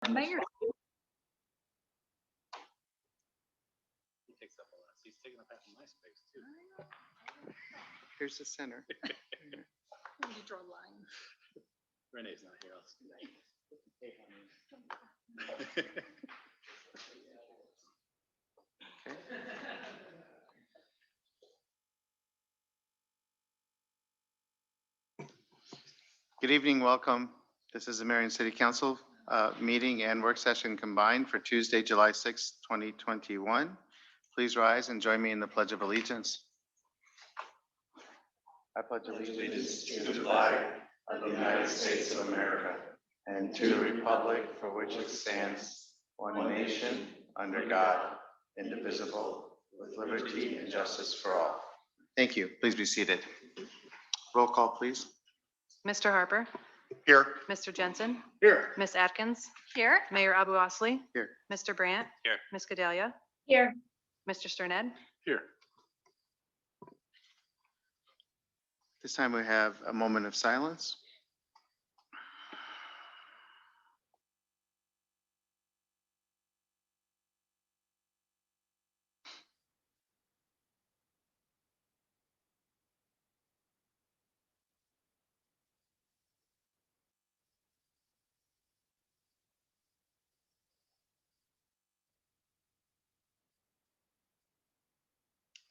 Mayor. He takes up a lot. He's taking up half of my space too. Here's the center. When you draw a line. Renee's not here. I'll see that. Hey, Good evening, welcome. This is the Marion City Council meeting and work session combined for Tuesday, July 6, 2021. Please rise and join me in the Pledge of Allegiance. I pledge allegiance to the flag of the United States of America and to the republic for which it stands, one nation, under God, indivisible, with liberty and justice for all. Thank you. Please be seated. Roll call, please. Mr. Harper, Here. Mr. Jensen, Here. Ms. Atkins, Here. Mayor Abu Osley, Here. Mr. Brandt, Here. Ms. Gedalia, Here. Mr. Sterned. Here. This time we have a moment of silence.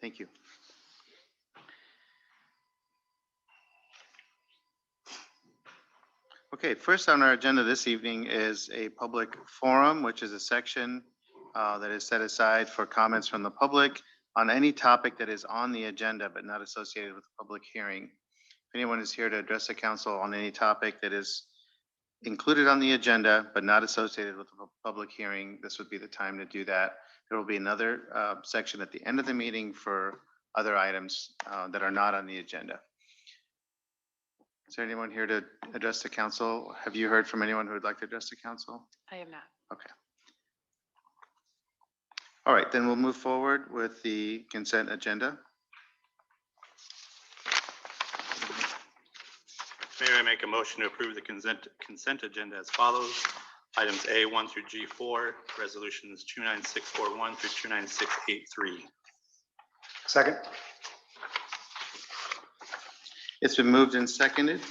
Thank you. Okay, first on our agenda this evening is a public forum, which is a section that is set aside for comments from the public on any topic that is on the agenda but not associated with a public hearing. If anyone is here to address the council on any topic that is included on the agenda but not associated with a public hearing, this would be the time to do that. There will be another section at the end of the meeting for other items that are not on the agenda. Is there anyone here to address the council? Have you heard from anyone who would like to address the council? I have not. Okay. All right, then we'll move forward with the consent agenda. Mayor, I make a motion to approve the consent agenda as follows. Items A1 through G4, resolutions 29641 through 29683. Second. It's been moved and seconded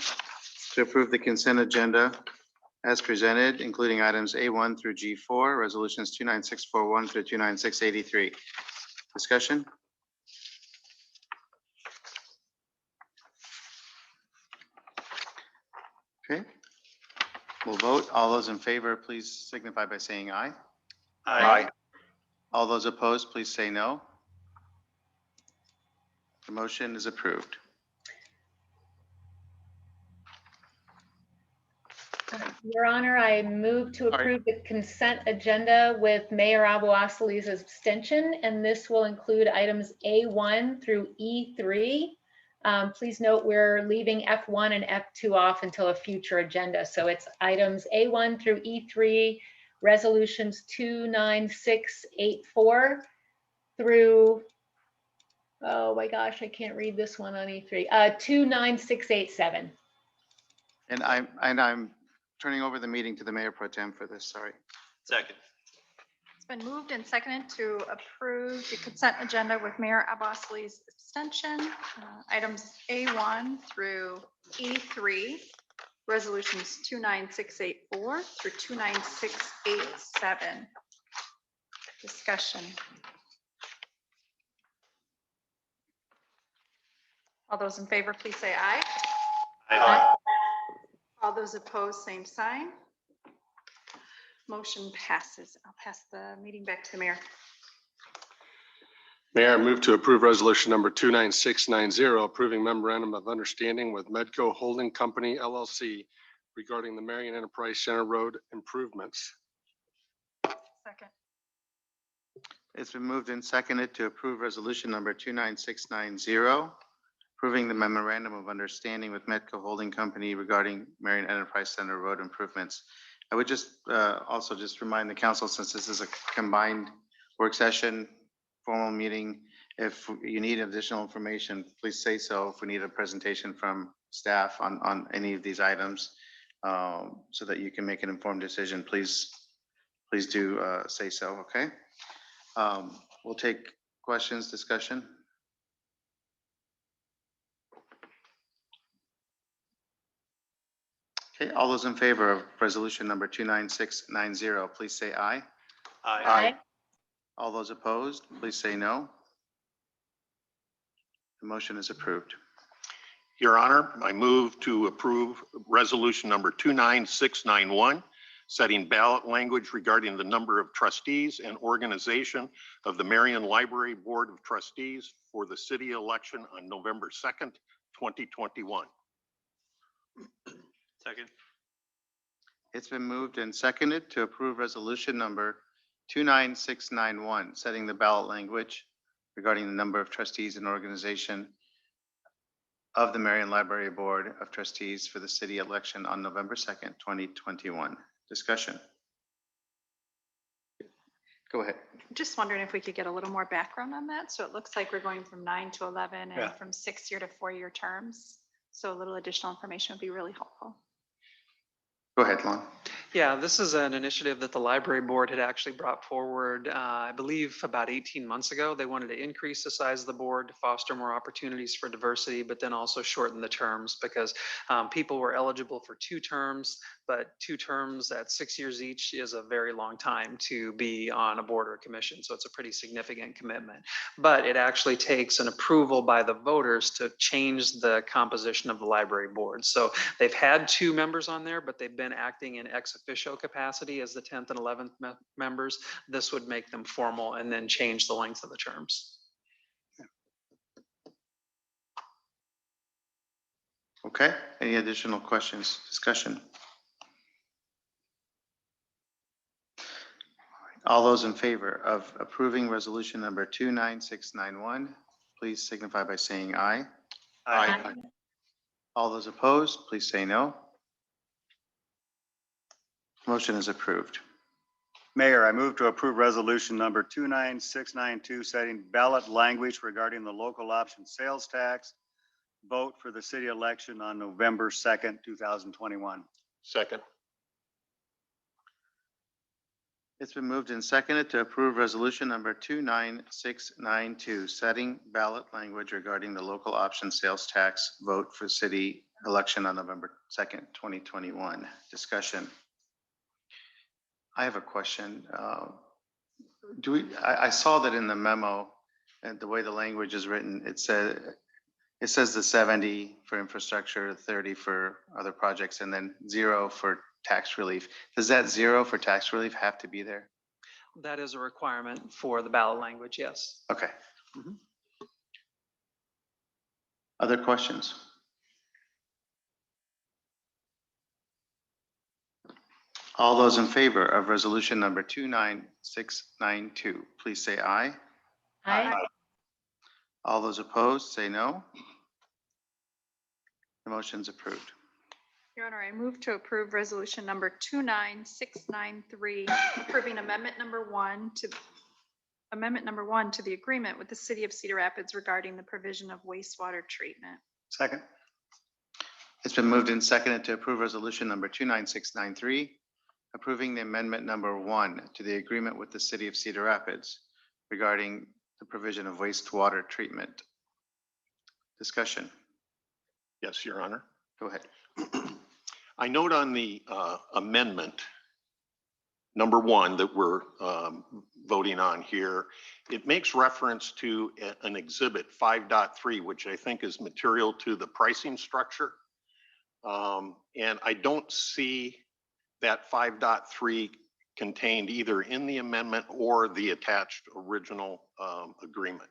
to approve the consent agenda as presented, including items A1 through G4, resolutions 29641 through 29683. Discussion? Okay. We'll vote. All those in favor, please signify by saying aye. Aye. All those opposed, please say no. The motion is approved. Your Honor, I move to approve the consent agenda with Mayor Abu Osley's abstention, and this will include items A1 through E3. Please note we're leaving F1 and F2 off until a future agenda. So it's items A1 through E3, resolutions 29684 through, oh my gosh, I can't read this one on E3, 29687. And I'm turning over the meeting to the Mayor Pro Tem for this, sorry. Second. It's been moved and seconded to approve the consent agenda with Mayor Abu Osley's abstention. Items A1 through E3, resolutions 29684 through 29687. Discussion. All those in favor, please say aye. Aye. All those opposed, same sign. Motion passes. I'll pass the meeting back to the mayor. Mayor, I move to approve resolution number 29690, approving memorandum of understanding with Medco Holding Company LLC regarding the Marion Enterprise Center Road improvements. Second. It's been moved and seconded to approve resolution number 29690, approving the memorandum of understanding with Medco Holding Company regarding Marion Enterprise Center road improvements. I would just also just remind the council, since this is a combined work session, formal meeting, if you need additional information, please say so. If we need a presentation from staff on any of these items, so that you can make an informed decision, please please do say so, okay? We'll take questions, discussion. Okay, all those in favor of resolution number 29690, please say aye. Aye. All those opposed, please say no. The motion is approved. Your Honor, I move to approve resolution number 29691, setting ballot language regarding the number of trustees and organization of the Marion Library Board of Trustees for the city election on November 2nd, 2021. Second. It's been moved and seconded to approve resolution number 29691, setting the ballot language regarding the number of trustees and organization of the Marion Library Board of Trustees for the city election on November 2nd, 2021. Discussion. Go ahead. Just wondering if we could get a little more background on that. So it looks like we're going from 9 to 11 Yeah. and from 6-year to 4-year terms. So a little additional information would be really helpful. Go ahead, Lon. Yeah, this is an initiative that the library board had actually brought forward, I believe about 18 months ago. They wanted to increase the size of the board to foster more opportunities for diversity, but then also shorten the terms because people were eligible for 2 terms, but 2 terms at 6 years each is a very long time to be on a board or commission. So it's a pretty significant commitment. But it actually takes an approval by the voters to change the composition of the library board. So they've had 2 members on there, but they've been acting in ex officio capacity as the 10th and 11th members. This would make them formal and then change the length of the terms. Okay, any additional questions, discussion? All those in favor of approving resolution number 29691, please signify by saying aye. Aye. All those opposed, please say no. Motion is approved. Mayor, I move to approve resolution number 29692, setting ballot language regarding the local option sales tax vote for the city election on November 2nd, 2021. Second. It's been moved and seconded to approve resolution number 29692, setting ballot language regarding the local option sales tax vote for city election on November 2nd, 2021. Discussion. I have a question. I saw that in the memo and the way the language is written, it says the 70 for infrastructure, 30 for other projects, and then 0 for tax relief. Does that 0 for tax relief have to be there? That is a requirement for the ballot language, yes. Okay. Mhm. Other questions? All those in favor of resolution number 29692, please say aye. Aye. All those opposed, say no. The motion's approved. Your Honor, I move to approve resolution number 29693, approving amendment number 1 to the agreement with the city of Cedar Rapids regarding the provision of wastewater treatment. Second. It's been moved and seconded to approve resolution number 29693, approving the amendment number 1 to the agreement with the city of Cedar Rapids regarding the provision of wastewater treatment. Discussion. Yes, Your Honor. Go ahead. I note on the amendment, number 1 that we're voting on here, it makes reference to an exhibit 5.3, which I think is material to the pricing structure. And I don't see that 5.3 contained either in the amendment or the attached original agreement.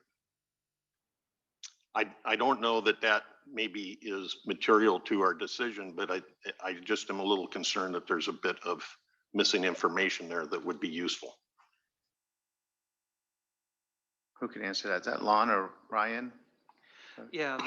I don't know that that maybe is material to our decision, but I just am a little concerned that there's a bit of missing information there that would be useful. Who can answer that? Is that Lon or Ryan? Yeah,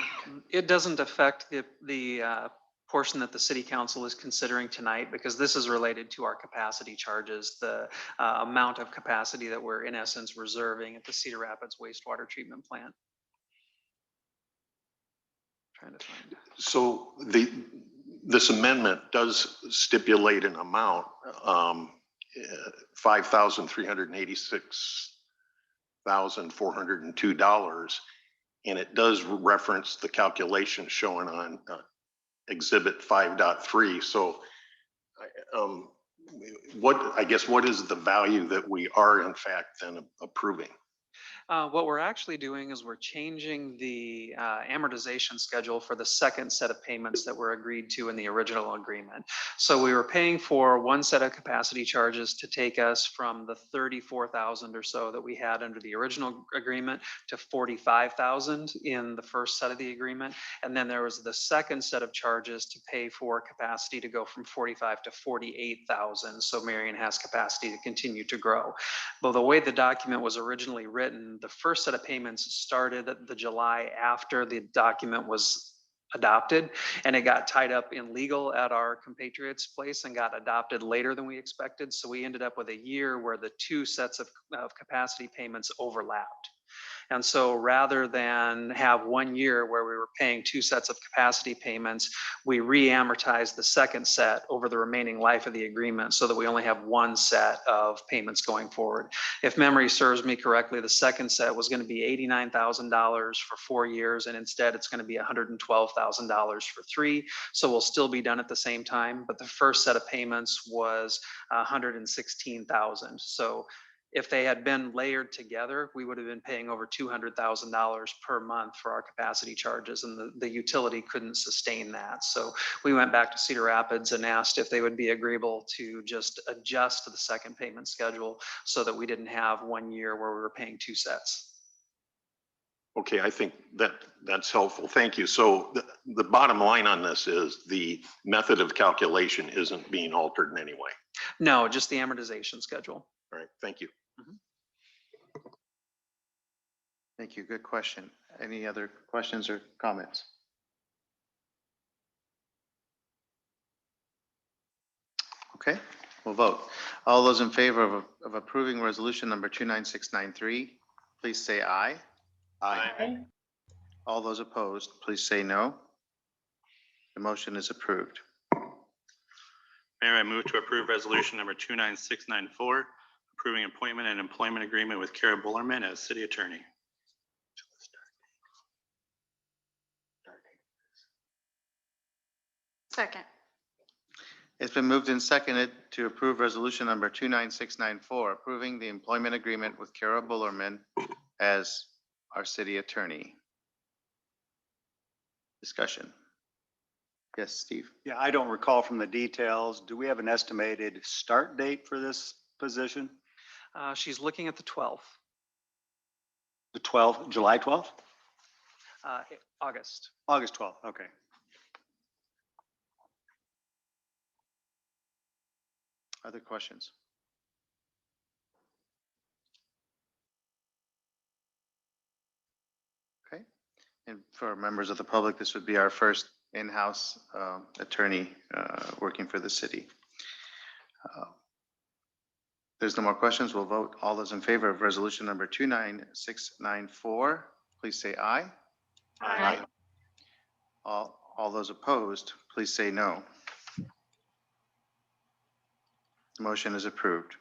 it doesn't affect the portion that the city council is considering tonight because this is related to our capacity charges, the amount of capacity that we're in essence reserving at the Cedar Rapids wastewater treatment plant. Trying to find. So this amendment does stipulate an amount. $5,386,402. And it does reference the calculation shown on Exhibit 5.3. So I guess what is the value that we are in fact then approving? What we're actually doing is we're changing the amortization schedule for the second set of payments that were agreed to in the original agreement. So we were paying for one set of capacity charges to take us from the 34,000 or so that we had under the original agreement to 45,000 in the first set of the agreement. And then there was the second set of charges to pay for capacity to go from 45 to 48,000. So Marion has capacity to continue to grow. But the way the document was originally written, the first set of payments started the July after the document was adopted, and it got tied up in legal at our compatriots' place and got adopted later than we expected. So we ended up with a year where the two sets of capacity payments overlapped. And so rather than have 1 year where we were paying two sets of capacity payments, we re-amortized the second set over the remaining life of the agreement so that we only have one set of payments going forward. If memory serves me correctly, the second set was going to be $89,000 for 4 years, and instead it's going to be $112,000 for 3. So we'll still be done at the same time, but the first set of payments was $116,000. So if they had been layered together, we would have been paying over $200,000 per month for our capacity charges, and the utility couldn't sustain that. So we went back to Cedar Rapids and asked if they would be agreeable to just adjust to the second payment schedule so that we didn't have 1 year where we were paying two sets. Okay, I think that's helpful. Thank you. So the bottom line on this is the method of calculation isn't being altered in any way. No, just the amortization schedule. All right, thank you. Thank you. Good question. Any other questions or comments? Okay, we'll vote. All those in favor of approving resolution number 29693, please say aye. Aye. All those opposed, please say no. The motion is approved. Mayor, I move to approve resolution number 29694, approving appointment and employment agreement with Kara Bullerman as city attorney. Second. It's been moved and seconded to approve resolution number 29694, approving the employment agreement with Kara Bullerman as our city attorney. Discussion. Yes, Steve. Yeah, I don't recall from the details. Do we have an estimated start date for this position? She's looking at the 12th, The 12th, July 12th? August. August 12th, okay. Other questions? Okay. And for members of the public, this would be our first in-house attorney working for the city. There's no more questions. We'll vote. All those in favor of resolution number 29694, please say aye. Aye. All those opposed, please say no. The motion is approved.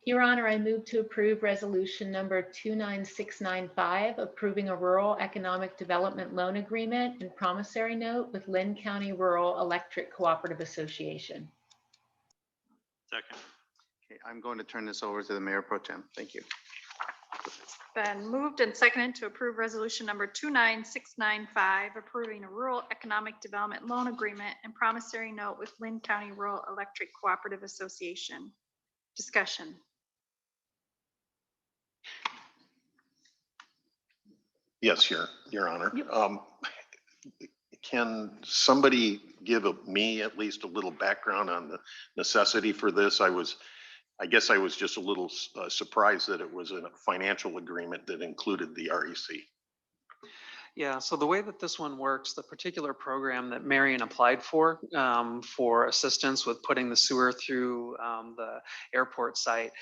Your Honor, I move to approve resolution number 29695, approving a rural economic development loan agreement and promissory note with Lynn County Rural Electric Cooperative Association. Second. Okay, I'm going to turn this over to the Mayor Pro Tem. Thank you. Been moved and seconded to approve resolution number 29695, approving a rural economic development loan agreement and promissory note with Lynn County Rural Electric Cooperative Association. Discussion. Yes, Your Honor. Can somebody give me at least a little background on the necessity for this? I guess I was just a little surprised that it was a financial agreement that included the REC. Yeah, so the way that this one works, the particular program that Marion applied for assistance with putting the sewer through the airport site,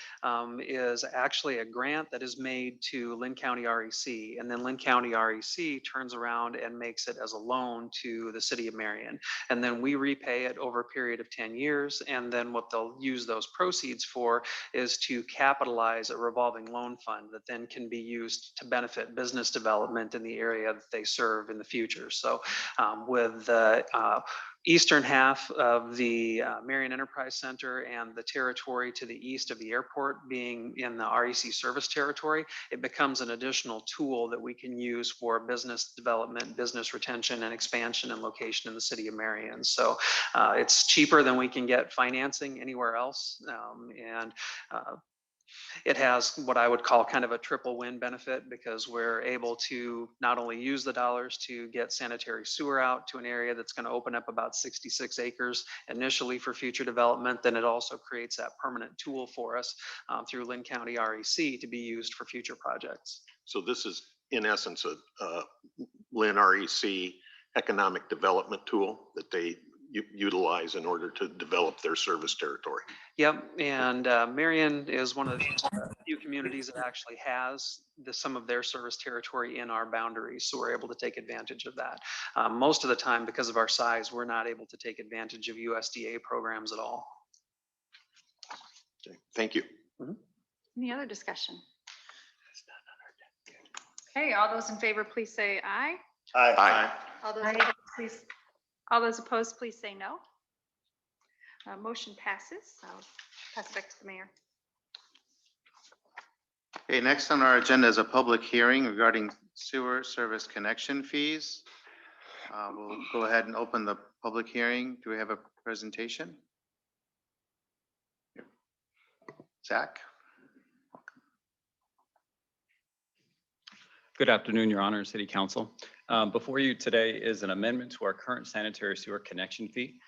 is actually a grant that is made to Lynn County REC. And then Lynn County REC turns around and makes it as a loan to the city of Marion. And then we repay it over a period of 10 years. And then what they'll use those proceeds for is to capitalize a revolving loan fund that then can be used to benefit business development in the area that they serve in the future. So with the eastern half of the Marion Enterprise Center and the territory to the east of the airport being in the REC service territory, it becomes an additional tool that we can use for business development, business retention, and expansion and location in the city of Marion. So it's cheaper than we can get financing anywhere else. It has what I would call kind of a triple win benefit, because we're able to not only use the dollars to get sanitary sewer out to an area that's going to open up about 66 acres initially for future development, then it also creates that permanent tool for us through Lynn County REC to be used for future projects. So this is in essence a Lynn REC economic development tool that they utilize in order to develop their service territory. Yep, and Marion is one of the few communities that actually has some of their service territory in our boundaries, so we're able to take advantage of that. Most of the time, because of our size, we're not able to take advantage of USDA programs at all. Okay, thank you. Any other discussion? Okay, all those in favor, please say aye. Aye. All those opposed, please say no. Motion passes. I'll pass it back to the mayor. Okay, next on our agenda is a public hearing regarding sewer service connection fees. We'll go ahead and open the public hearing. Do we have a presentation? Zach? Good afternoon, Your Honor, City Council. Before you today is an amendment to our current sanitary sewer connection fee.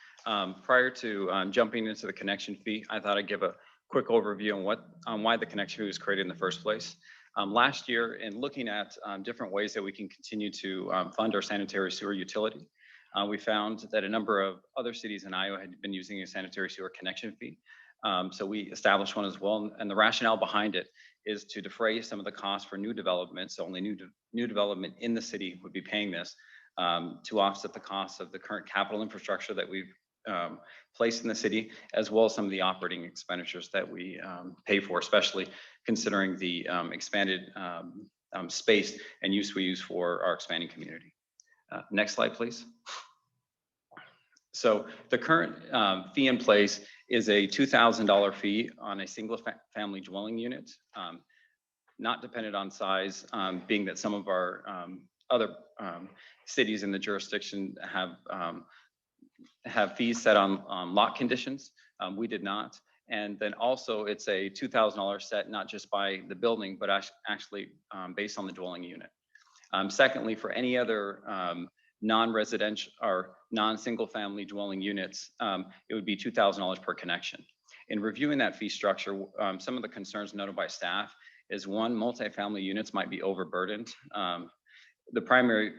Prior to jumping into the connection fee, I thought I'd give a quick overview on why the connection fee was created in the first place. Last year, in looking at different ways that we can continue to fund our sanitary sewer utility, we found that a number of other cities in Iowa had been using a sanitary sewer connection fee. So we established one as well, and the rationale behind it is to defray some of the costs for new development. So only new development in the city would be paying this to offset the costs of the current capital infrastructure that we've placed in the city, as well as some of the operating expenditures that we pay for, especially considering the expanded space and use we use for our expanding community. Next slide, please. So the current fee in place is a $2,000 fee on a single family dwelling unit, not dependent on size, being that some of our other cities in the jurisdiction have fees set on lot conditions. We did not. And then also it's a $2,000 set, not just by the building, but actually based on the dwelling unit. Secondly, for any other non-residential or non-single family dwelling units, it would be $2,000 per connection. In reviewing that fee structure, some of the concerns noted by staff is one, multifamily units might be overburdened. The primary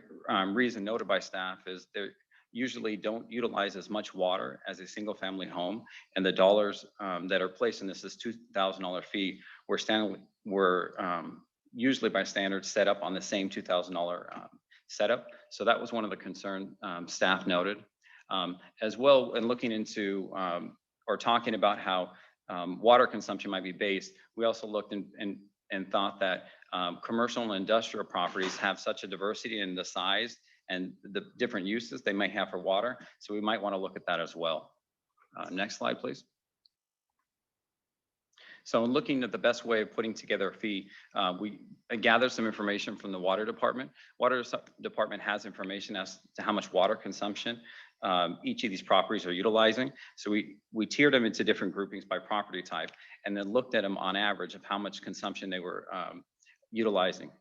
reason noted by staff is they usually don't utilize as much water as a single family home, and the dollars that are placed in this $2,000 fee were usually by standards set up on the same $2,000 setup. So that was one of the concern staff noted. As well, in looking into or talking about how water consumption might be based, we also looked and thought that commercial and industrial properties have such a diversity in the size and the different uses they might have for water. So we might want to look at that as well. Next slide, please. So in looking at the best way of putting together a fee, we gathered some information from the water department. Water department has information as to how much water consumption each of these properties are utilizing. So we tiered them into different groupings by property type, and then looked at them on average of how much consumption they were utilizing.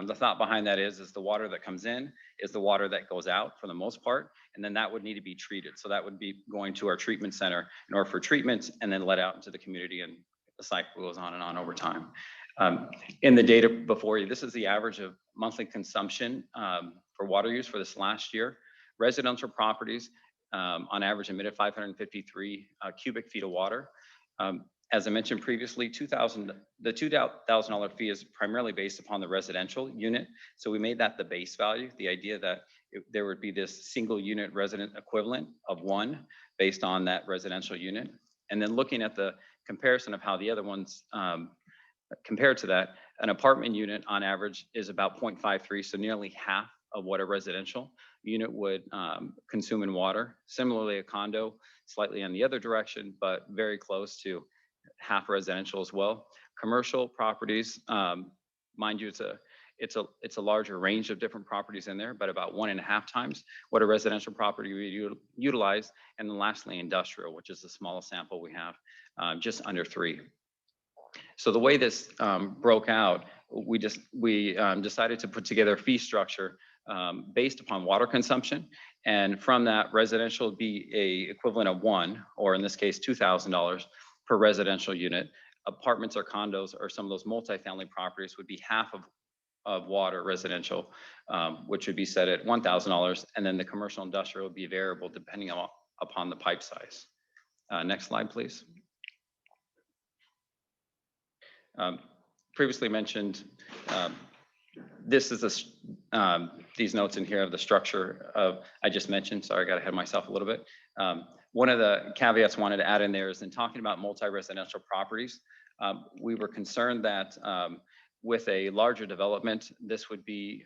The thought behind that is the water that comes in is the water that goes out for the most part, and then that would need to be treated. So that would be going to our treatment center in order for treatment, and then let out into the community, and the cycle goes on and on over time. In the data before you, this is the average of monthly consumption for water use for this last year. Residential properties on average emitted 553 cubic feet of water. As I mentioned previously, the $2,000 fee is primarily based upon the residential unit. So we made that the base value, the idea that there would be this single unit resident equivalent of 1 based on that residential unit. And then looking at the comparison of how the other ones compared to that, an apartment unit on average is about 0.53, so nearly half of what a residential unit would consume in water. Similarly, a condo, slightly on the other direction, but very close to half residential as well. Commercial properties, mind you, it's a larger range of different properties in there, but about 1.5 times what a residential property would utilize. And then lastly, industrial, which is the smallest sample we have, just under 3. So the way this broke out, we decided to put together a fee structure based upon water consumption. And from that, residential would be a equivalent of 1, or in this case, $2,000 per residential unit. Apartments or condos or some of those multifamily properties would be half of water residential, which would be set at $1,000. And then the commercial industrial would be variable depending upon the pipe size. Next slide, please. Previously mentioned, this is these notes in here of the structure of, I just mentioned, sorry, I got ahead of myself a little bit. One of the caveats I wanted to add in there is in talking about multi-residential properties, we were concerned that with a larger development, this would be,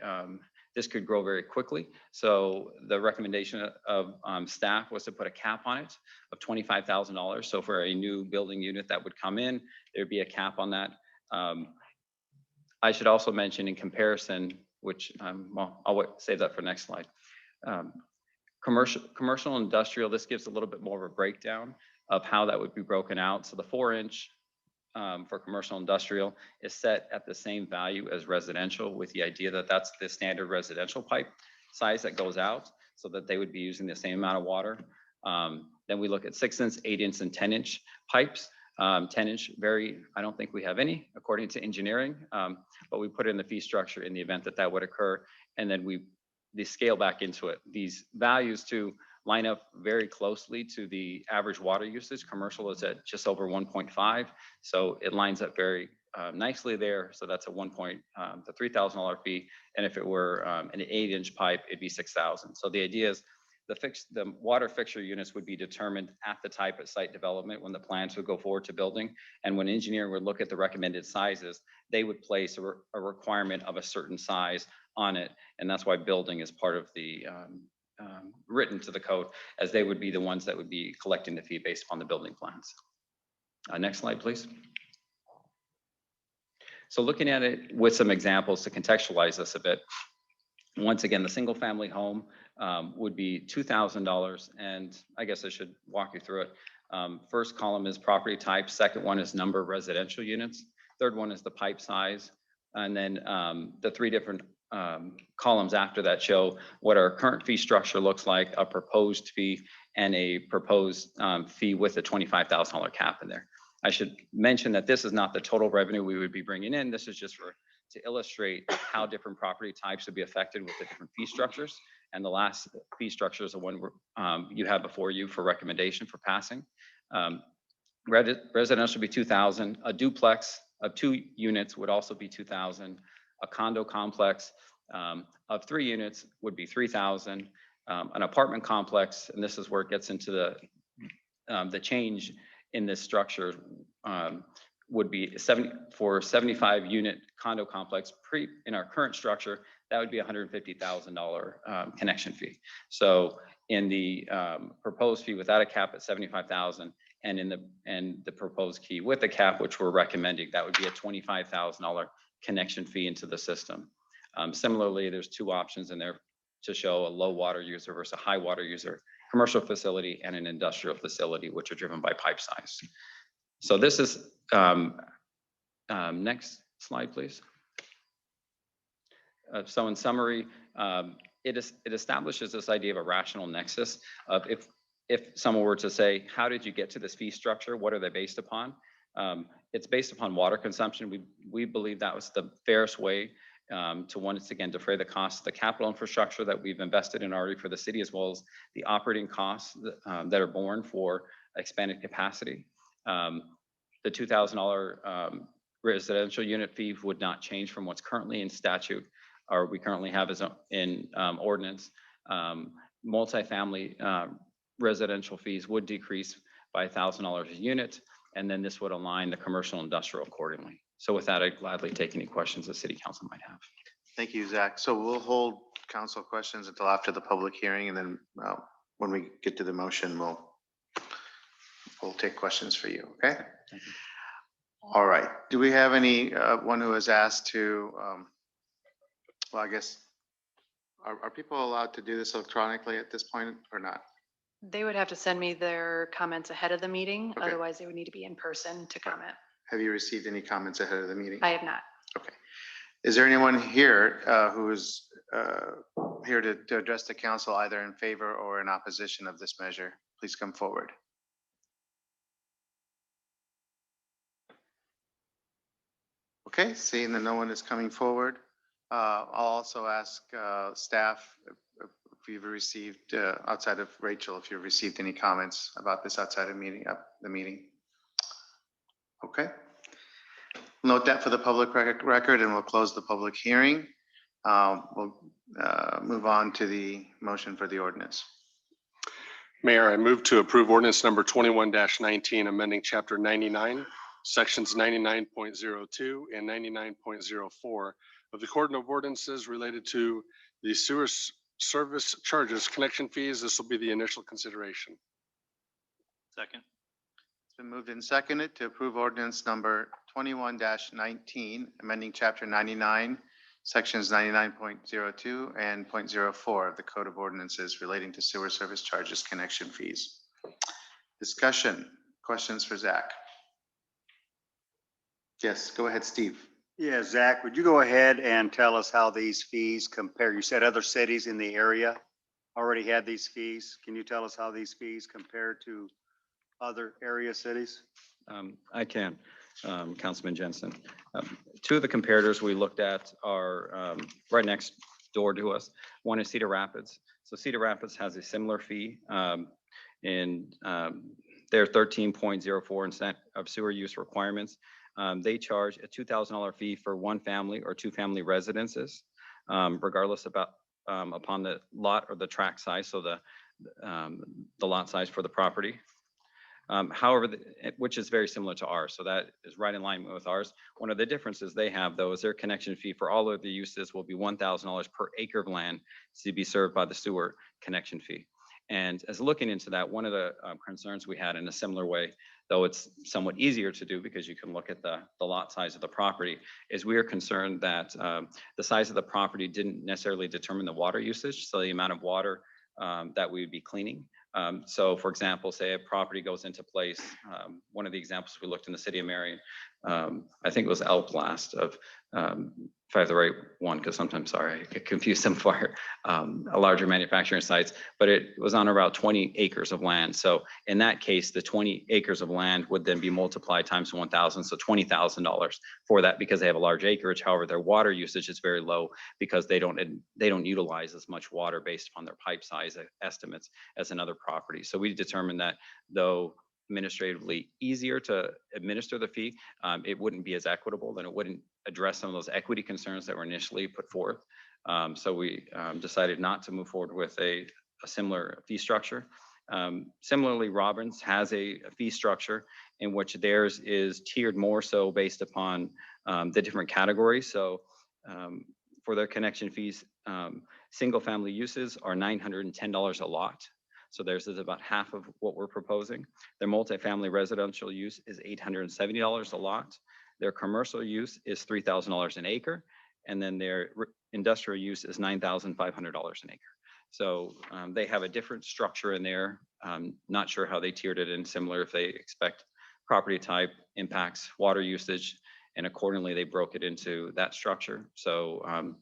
this could grow very quickly. So the recommendation of staff was to put a cap on it of $25,000. So for a new building unit that would come in, there'd be a cap on that. I should also mention in comparison, which well, I'll save that for next slide. Commercial industrial, this gives a little bit more of a breakdown of how that would be broken out. So the 4-inch for commercial industrial is set at the same value as residential, with the idea that that's the standard residential pipe size that goes out, so that they would be using the same amount of water. Then we look at 6-inch, 8-inch, and 10-inch pipes. 10-inch, I don't think we have any according to engineering, but we put in the fee structure in the event that that would occur. And then they scale back into it. These values to line up very closely to the average water usage. Commercial is at just over 1.5. So it lines up very nicely there. So that's the $3,000 fee. And if it were an 8-inch pipe, it'd be $6,000. So the idea is the water fixture units would be determined at the type of site development when the plans would go forward to building. And when engineering would look at the recommended sizes, they would place a requirement of a certain size on it. And that's why building is part of the written to the code, as they would be the ones that would be collecting the fee based upon the building plans. Next slide, please. So looking at it with some examples to contextualize this a bit. Once again, the single family home would be $2,000. And I guess I should walk you through it. First column is property type. Second one is number of residential units. Third one is the pipe size. And then the 3 different columns after that show what our current fee structure looks like, a proposed fee, and a proposed fee with a $25,000 cap in there. I should mention that this is not the total revenue we would be bringing in. This is just to illustrate how different property types would be affected with the different fee structures. And the last fee structure is the one you have before you for recommendation for passing. Residential would be $2,000. A duplex of 2 units would also be $2,000. A condo complex of 3 units would be $3,000. An apartment complex, and this is where it gets into the change in this structure, would be for 75 unit condo complex in our current structure, that would be $150,000 connection fee. So in the proposed fee without a cap at $75,000, and in the proposed key with a cap, which we're recommending, that would be a $25,000 connection fee into the system. Similarly, there's 2 options in there to show a low water user versus a high water user, commercial facility and an industrial facility, which are driven by pipe size. So this is, next slide, please. So in summary, it establishes this idea of a rational nexus of if someone were to say, how did you get to this fee structure? What are they based upon? it's based upon water consumption. We believe that was the fairest way to once again defray the costs of the capital infrastructure that we've invested in already for the city, as well as the operating costs that are borne for expanded capacity. The $2,000 residential unit fee would not change from what's currently in statute, or we currently have as in ordinance. Multifamily residential fees would decrease by $1,000 a unit, and then this would align the commercial and industrial accordingly. So with that, I'd gladly take any questions the city council might have. Thank you, Zach. So we'll hold council questions until after the public hearing, and then when we get to the motion, we'll take questions for you, okay? All right. Do we have any one who has asked to, well, I guess, are people allowed to do this electronically at this point or not? They would have to send me their comments ahead of the meeting. Okay. Otherwise, they would need to be in person to comment. Have you received any comments ahead of the meeting? I have not. Okay. Is there anyone here who is here to address the council either in favor or in opposition of this measure? Please come forward. Okay, seeing that no one is coming forward, I'll also ask staff if you've received, outside of Rachel, if you've received any comments about this outside of the meeting. Okay. Note that for the public record, and we'll close the public hearing. We'll move on to the motion for the ordinance. Mayor, I move to approve ordinance number 21-19, amending chapter 99, sections 99.02 and 99.04 of the Code of Ordinances related to the sewer service charges connection fees. This will be the initial consideration. Second. It's been moved and seconded to approve ordinance number 21-19, amending chapter 99, sections 99.02 and 0.04 of the Code of Ordinances relating to sewer service charges connection fees. Discussion, questions for Zach? Yes, go ahead, Steve. Yeah, Zach, would you go ahead and tell us how these fees compare? You said other cities in the area already had these fees. Can you tell us how these fees compare to other area cities? I can, Councilman Jensen. Two of the comparators we looked at are right next door to us. One is Cedar Rapids. So Cedar Rapids has a similar fee in their 13.04% of sewer use requirements. They charge a $2,000 fee for one family or two family residences, regardless upon the lot or the tract size, so the lot size for the property. However, which is very similar to ours, so that is right in line with ours. One of the differences they have, though, is their connection fee for all of the uses will be $1,000 per acre of land to be served by the sewer connection fee. And as looking into that, one of the concerns we had in a similar way, though it's somewhat easier to do because you can look at the lot size of the property, is we are concerned that the size of the property didn't necessarily determine the water usage, so the amount of water that we would be cleaning. So for example, say a property goes into place, one of the examples we looked in the city of Marion, I think it was Elk Blast of, if I have the right one, because sometimes, sorry, I get confused them for a larger manufacturing sites, but it was on about 20 acres of land. So in that case, the 20 acres of land would then be multiplied times 1,000, so $20,000 for that because they have a large acreage. However, their water usage is very low because they don't utilize as much water based upon their pipe size estimates as another property. So we determined that though administratively easier to administer the fee, it wouldn't be as equitable, then it wouldn't address some of those equity concerns that were initially put forth. So we decided not to move forward with a similar fee structure. Similarly, Robbins has a fee structure in which theirs is tiered more so based upon the different categories. So for their connection fees, single family uses are $910 a lot. So theirs is about half of what we're proposing. Their multifamily residential use is $870 a lot. Their commercial use is $3,000 an acre. And then their industrial use is $9,500 an acre. So they have a different structure in there. Not sure how they tiered it in, similar if they expect property type, impacts, water usage, and accordingly they broke it into that structure. So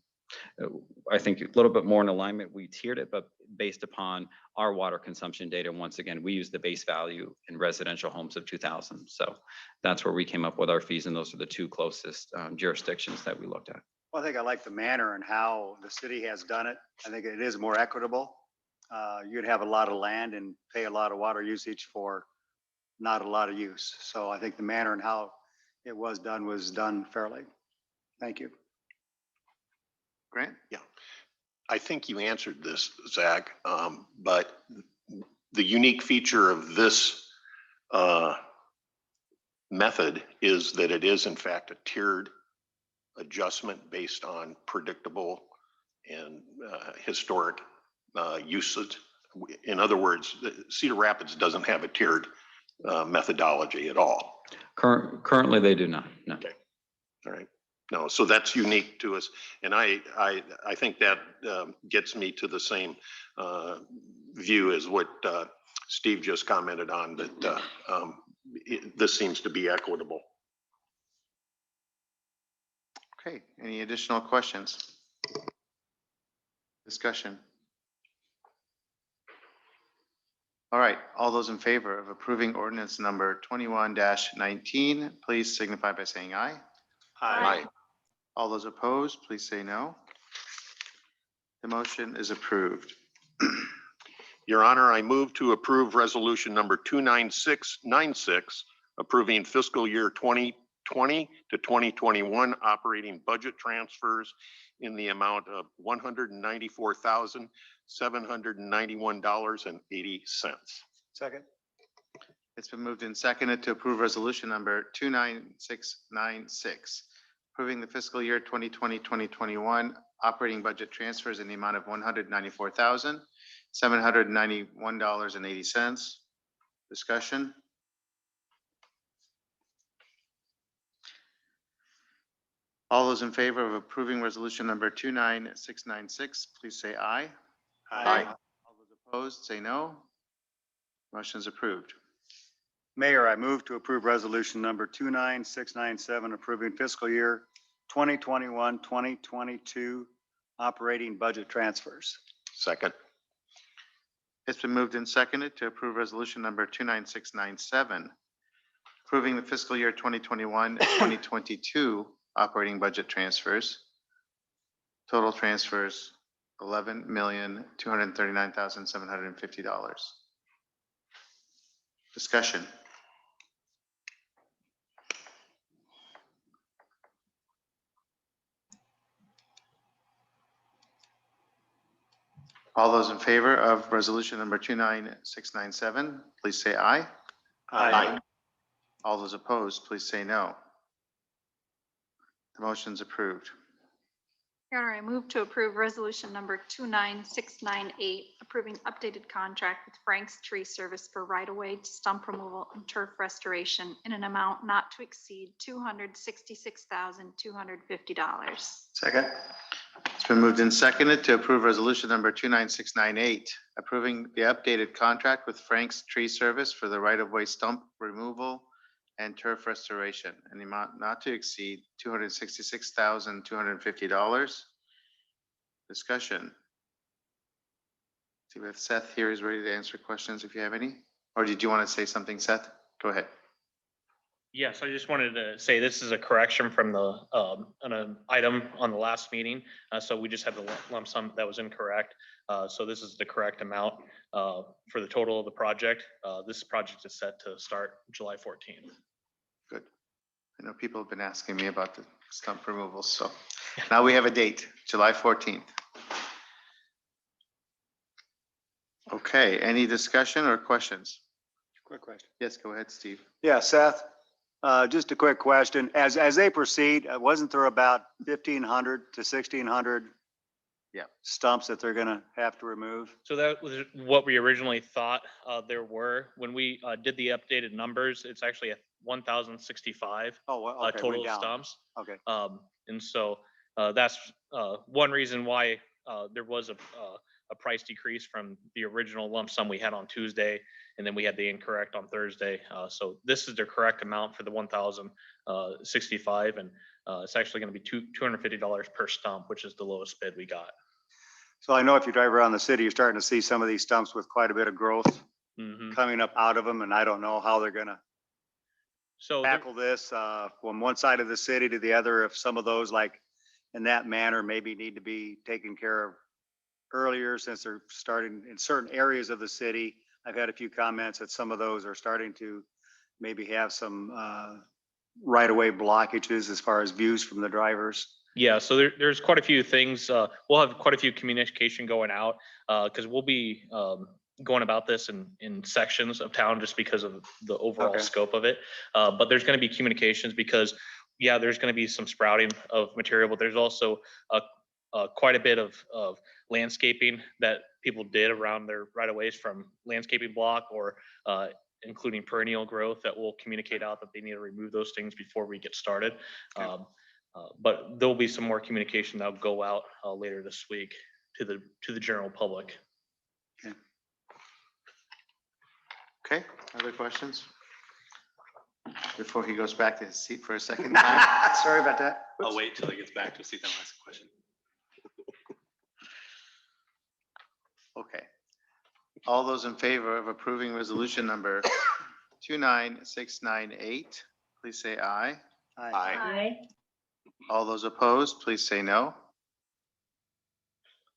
I think a little bit more in alignment, we tiered it, but based upon our water consumption data. And once again, we use the base value in residential homes of 2000. So that's where we came up with our fees. And those are the two closest jurisdictions that we looked at. Well, I think I like the manner and how the city has done it. I think it is more equitable. You'd have a lot of land and pay a lot of water usage for not a lot of use. So I think the manner and how it was done fairly. Thank you. Grant? I think you answered this, Zach, but the unique feature of this method is that it is in fact a tiered adjustment based on predictable and historic usage. In other words, Cedar Rapids doesn't have a tiered methodology at all. Currently, they do not. No. Okay. All right. No, so that's unique to us. And I think that gets me to the same view as what Steve just commented on, that this seems to be equitable. Okay, any additional questions? Discussion? All right, all those in favor of approving ordinance number 21-19, please signify by saying aye. Aye. All those opposed, please say no. The motion is approved. Your Honor, I move to approve resolution number 29696, approving fiscal year 2020 to 2021 operating budget transfers in the amount of $194,791.80. Second. It's been moved and seconded to approve resolution number 29696, approving the fiscal year 2020-2021 operating budget transfers in the amount of $194,791.80. Discussion? All those in favor of approving resolution number 29696, please say aye. Aye. All those opposed, say no. Motion is approved. Mayor, I move to approve resolution number 29697, approving fiscal year 2021-2022 operating budget transfers. Second. It's been moved and seconded to approve resolution number 29697, approving the fiscal year 2021-2022 operating budget transfers. Total transfers, $11,239,750. Discussion. All those in favor of resolution number 29697, please say aye. Aye. All those opposed, please say no. The motion's approved. Your Honor, I move to approve resolution number 29698, approving updated contract with Frank's Tree Service for right-of-way stump removal and turf restoration in an amount not to exceed $266,250. Second. It's been moved and seconded to approve resolution number 29698, approving the updated contract with Frank's Tree Service for the right-of-way stump removal and turf restoration in the amount not to exceed $266,250. Discussion. See, we have Seth here. He's ready to answer questions if you have any. Or did you want to say something, Seth? Go ahead. Yes, I just wanted to say this is a correction from the an item on the last meeting. So we just had the lump sum that was incorrect. So this is the correct amount for the total of the project. This project is set to start July 14th. Good. I know people have been asking me about the stump removal, so now we have a date, July 14th. Okay, any discussion or questions? Quick question. Yes, go ahead, Steve. Yeah, Seth, just a quick question. As they proceed, wasn't there about 1,500 to 1,600 stumps that they're gonna have to remove? So that was what we originally thought there were. When we did the updated numbers, it's actually 1,065 Oh, well, okay, total way down. stumps. Okay, And so that's one reason why there was a price decrease from the original lump sum we had on Tuesday, and then we had the incorrect on Thursday. So this is the correct amount for the 1,065, and it's actually going to be $250 per stump, which is the lowest bid we got. So I know if you drive around the city, you're starting to see some of these stumps with quite a bit of growth Mhm. coming up out of them, and I don't know how they're gonna So there- tackle this from one side of the city to the other, if some of those like in that manner maybe need to be taken care of earlier since they're starting in certain areas of the city. I've had a few comments that some of those are starting to maybe have some right-of-way blockages as far as views from the drivers. Yeah, so there's quite a few things. We'll have quite a few communication going out because we'll be going about this in sections of town just because of the overall Okay. scope of it. But there's going to be communications because, yeah, there's going to be some sprouting of material, but there's also quite a bit of landscaping that people did around their right of ways from landscaping block or including perennial growth that will communicate out that they need to remove those things before we get started. Okay. But there'll be some more communication that'll go out later this week to the general public. Okay, other questions? Before he goes back to his seat for a second time. Sorry about that. I'll wait till he gets back to see them ask a question. Okay. All those in favor of approving resolution number 29698, please say aye. Aye. Aye. All those opposed, please say no.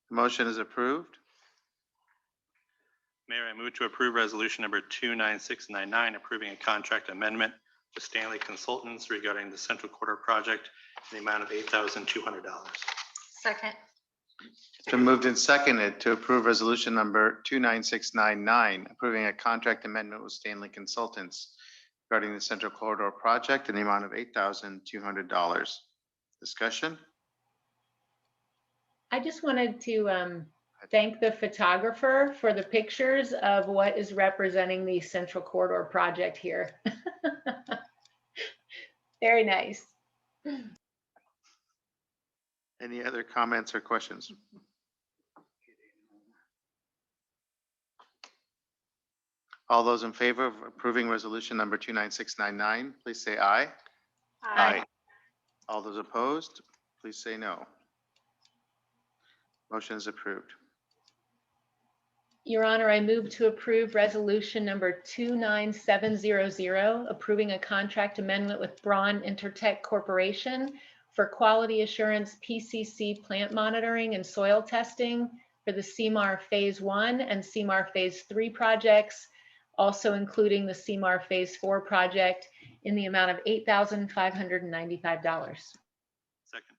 The motion is approved. Mayor, I move to approve resolution number 29699, approving a contract amendment with Stanley Consultants regarding the Central Quarter project in the amount of $8,200. Second. It's been moved and seconded to approve resolution number 29699, approving a contract amendment with Stanley Consultants regarding the Central Corridor project in the amount of $8,200. Discussion? I just wanted to thank the photographer for the pictures of what is representing the Central Corridor project here. Very nice. Any other comments or questions? All those in favor of approving resolution number 29699, please say aye. Aye. All those opposed, please say no. Motion is approved. Your Honor, I move to approve resolution number 29700, approving a contract amendment with Braun Intertech Corporation for quality assurance PCC plant monitoring and soil testing for the CMAR Phase 1 and CMAR Phase 3 projects, also including the CMAR Phase 4 project in the amount of $8,595. Second.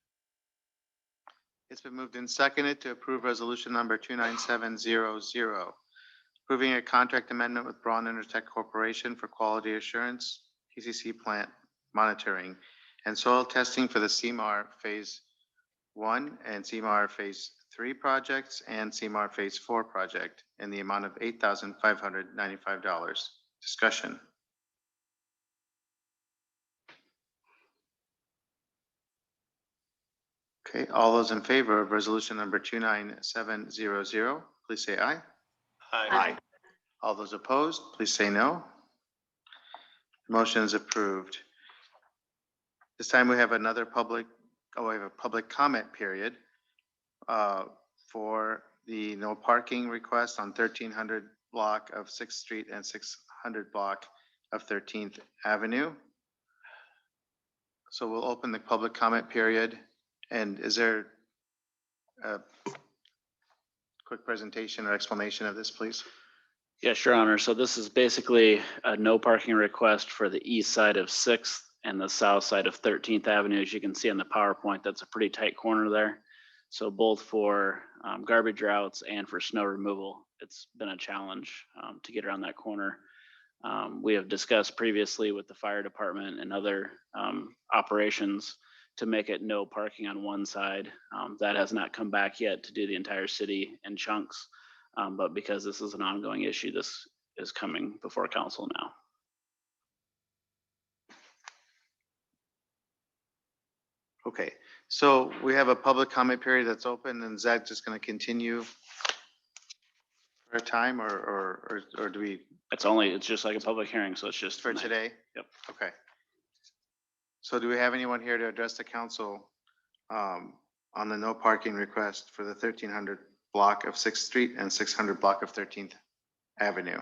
It's been moved and seconded to approve resolution number 29700, approving a contract amendment with Braun Intertech Corporation for quality assurance, PCC plant monitoring, and soil testing for the CMAR Phase 1 and CMAR Phase 3 projects and CMAR Phase 4 project in the amount of $8,595. Discussion. Okay, all those in favor of resolution number 29700, please say aye. Aye. All those opposed, please say no. Motion is approved. This time we have another public comment period for the no parking request on 1300 block of 6th Street and 600 block of 13th Avenue. So we'll open the public comment period. And is there a quick presentation or explanation of this, please? Yes, Your Honor. So this is basically a no parking request for the east side of 6th and the south side of 13th Avenue. As you can see on the PowerPoint, that's a pretty tight corner there. So both for garbage routes and for snow removal, it's been a challenge to get around that corner. We have discussed previously with the fire department and other operations to make it no parking on one side. That has not come back yet to do the entire city in chunks. But because this is an ongoing issue, this is coming before council now. Okay, so we have a public comment period that's open, and Zach just going to continue our time or do we, It's just like a public hearing, so it's just for tonight. today? Yep. Okay. So do we have anyone here to address the council on the no parking request for the 1300 block of 6th Street and 600 block of 13th Avenue?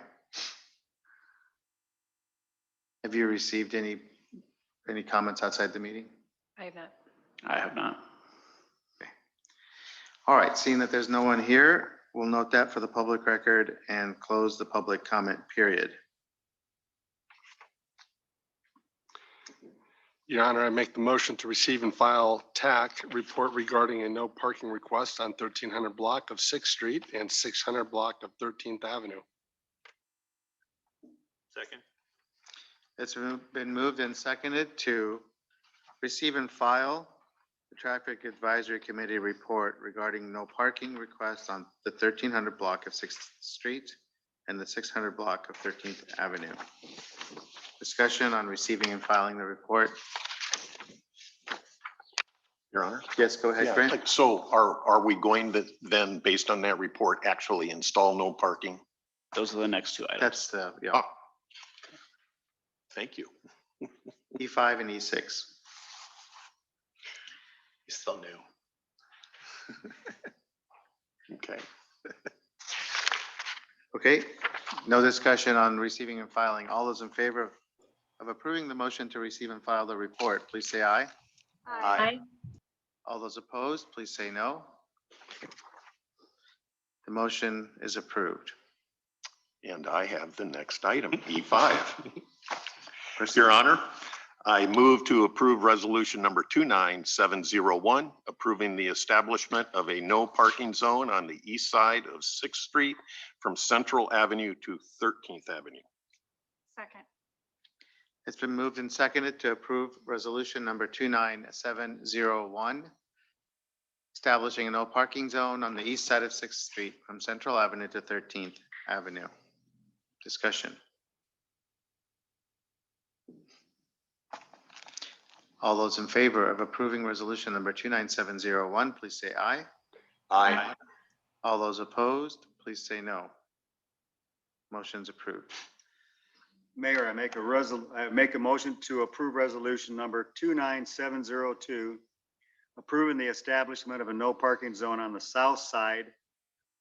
Have you received any comments outside the meeting? I have not. I have not. All right, seeing that there's no one here, we'll note that for the public record and close the public comment period. Your Honor, I make the motion to receive and file TAC report regarding a no parking request on 1300 block of 6th Street and 600 block of 13th Avenue. Second. It's been moved and seconded to receive and file the Traffic Advisory Committee report regarding no parking request on the 1300 block of 6th Street and the 600 block of 13th Avenue. Discussion on receiving and filing the report. Your Honor? Yes, go ahead, Yeah, Grant. so are we going to then, based on that report, actually install no parking? Those are the next two items. That's the, yeah, Oh. Thank you. E5 and E6. He's still new. Okay. Okay, no discussion on receiving and filing. All those in favor of approving the motion to receive and file the report, please say aye. Aye. All those opposed, please say no. The motion is approved. And I have the next item, E5. Your Honor, I move to approve resolution number 29701, approving the establishment of a no parking zone on the east side of 6th Street from Central Avenue to 13th Avenue. Second. It's been moved and seconded to approve resolution number 29701, establishing a no parking zone on the east side of 6th Street from Central Avenue to 13th Avenue. Discussion. All those in favor of approving resolution number 29701, please say aye. Aye. All those opposed, please say no. Motion's approved. Mayor, I make a motion to approve resolution number 29702, approving the establishment of a no parking zone on the south side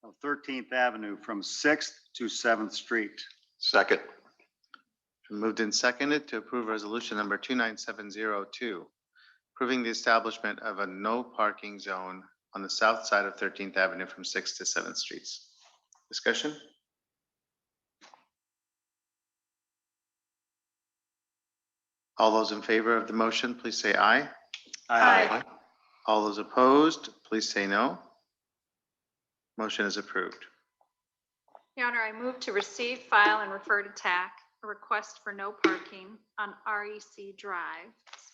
of 13th Avenue from 6th to 7th Street. Second. Moved and seconded to approve resolution number 29702, approving the establishment of a no parking zone on the south side of 13th Avenue from 6th to 7th Streets. Discussion? All those in favor of the motion, please say aye. Aye. All those opposed, please say no. Motion is approved. Your Honor, I move to receive, file, and refer to TAC, a request for no parking on REC Drive,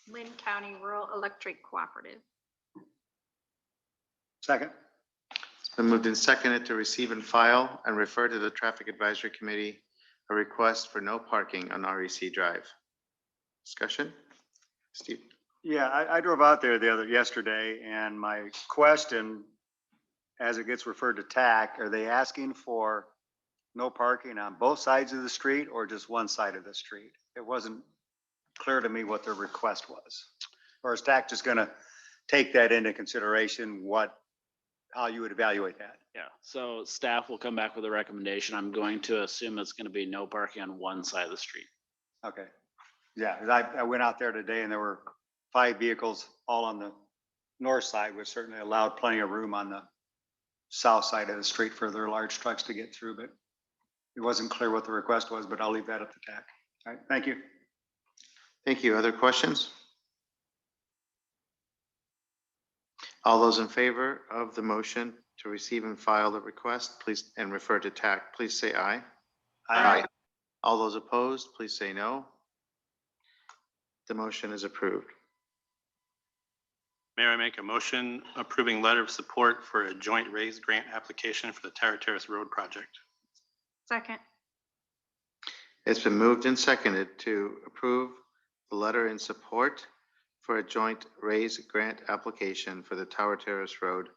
Lynn County Rural Electric Cooperative. Second. It's been moved and seconded to receive and file and refer to the Traffic Advisory Committee a request for no parking on REC Drive. Discussion? Steve? Yeah, I drove out there yesterday, and my question, as it gets referred to TAC, are they asking for no parking on both sides of the street or just one side of the street? It wasn't clear to me what their request was. Or is TAC just gonna take that into consideration, how you would evaluate that? Yeah, so staff will come back with a recommendation. I'm going to assume it's going to be no parking on one side of the street. Okay. Yeah, 'cause I went out there today and there were 5 vehicles all on the north side, which certainly allowed plenty of room on the south side of the street for their large trucks to get through, but it wasn't clear what the request was, but I'll leave that up to TAC. All right, thank you. Thank you. Other questions? All those in favor of the motion to receive and file the request, please, and refer to TAC, please say aye. Aye. All those opposed, please say no. The motion is approved. Mayor, I make a motion approving letter of support for a joint raise grant application for the Tower Terrace Road project. Second. It's been moved and seconded to approve the letter in support for a joint raise grant application for the Tower Terrace Road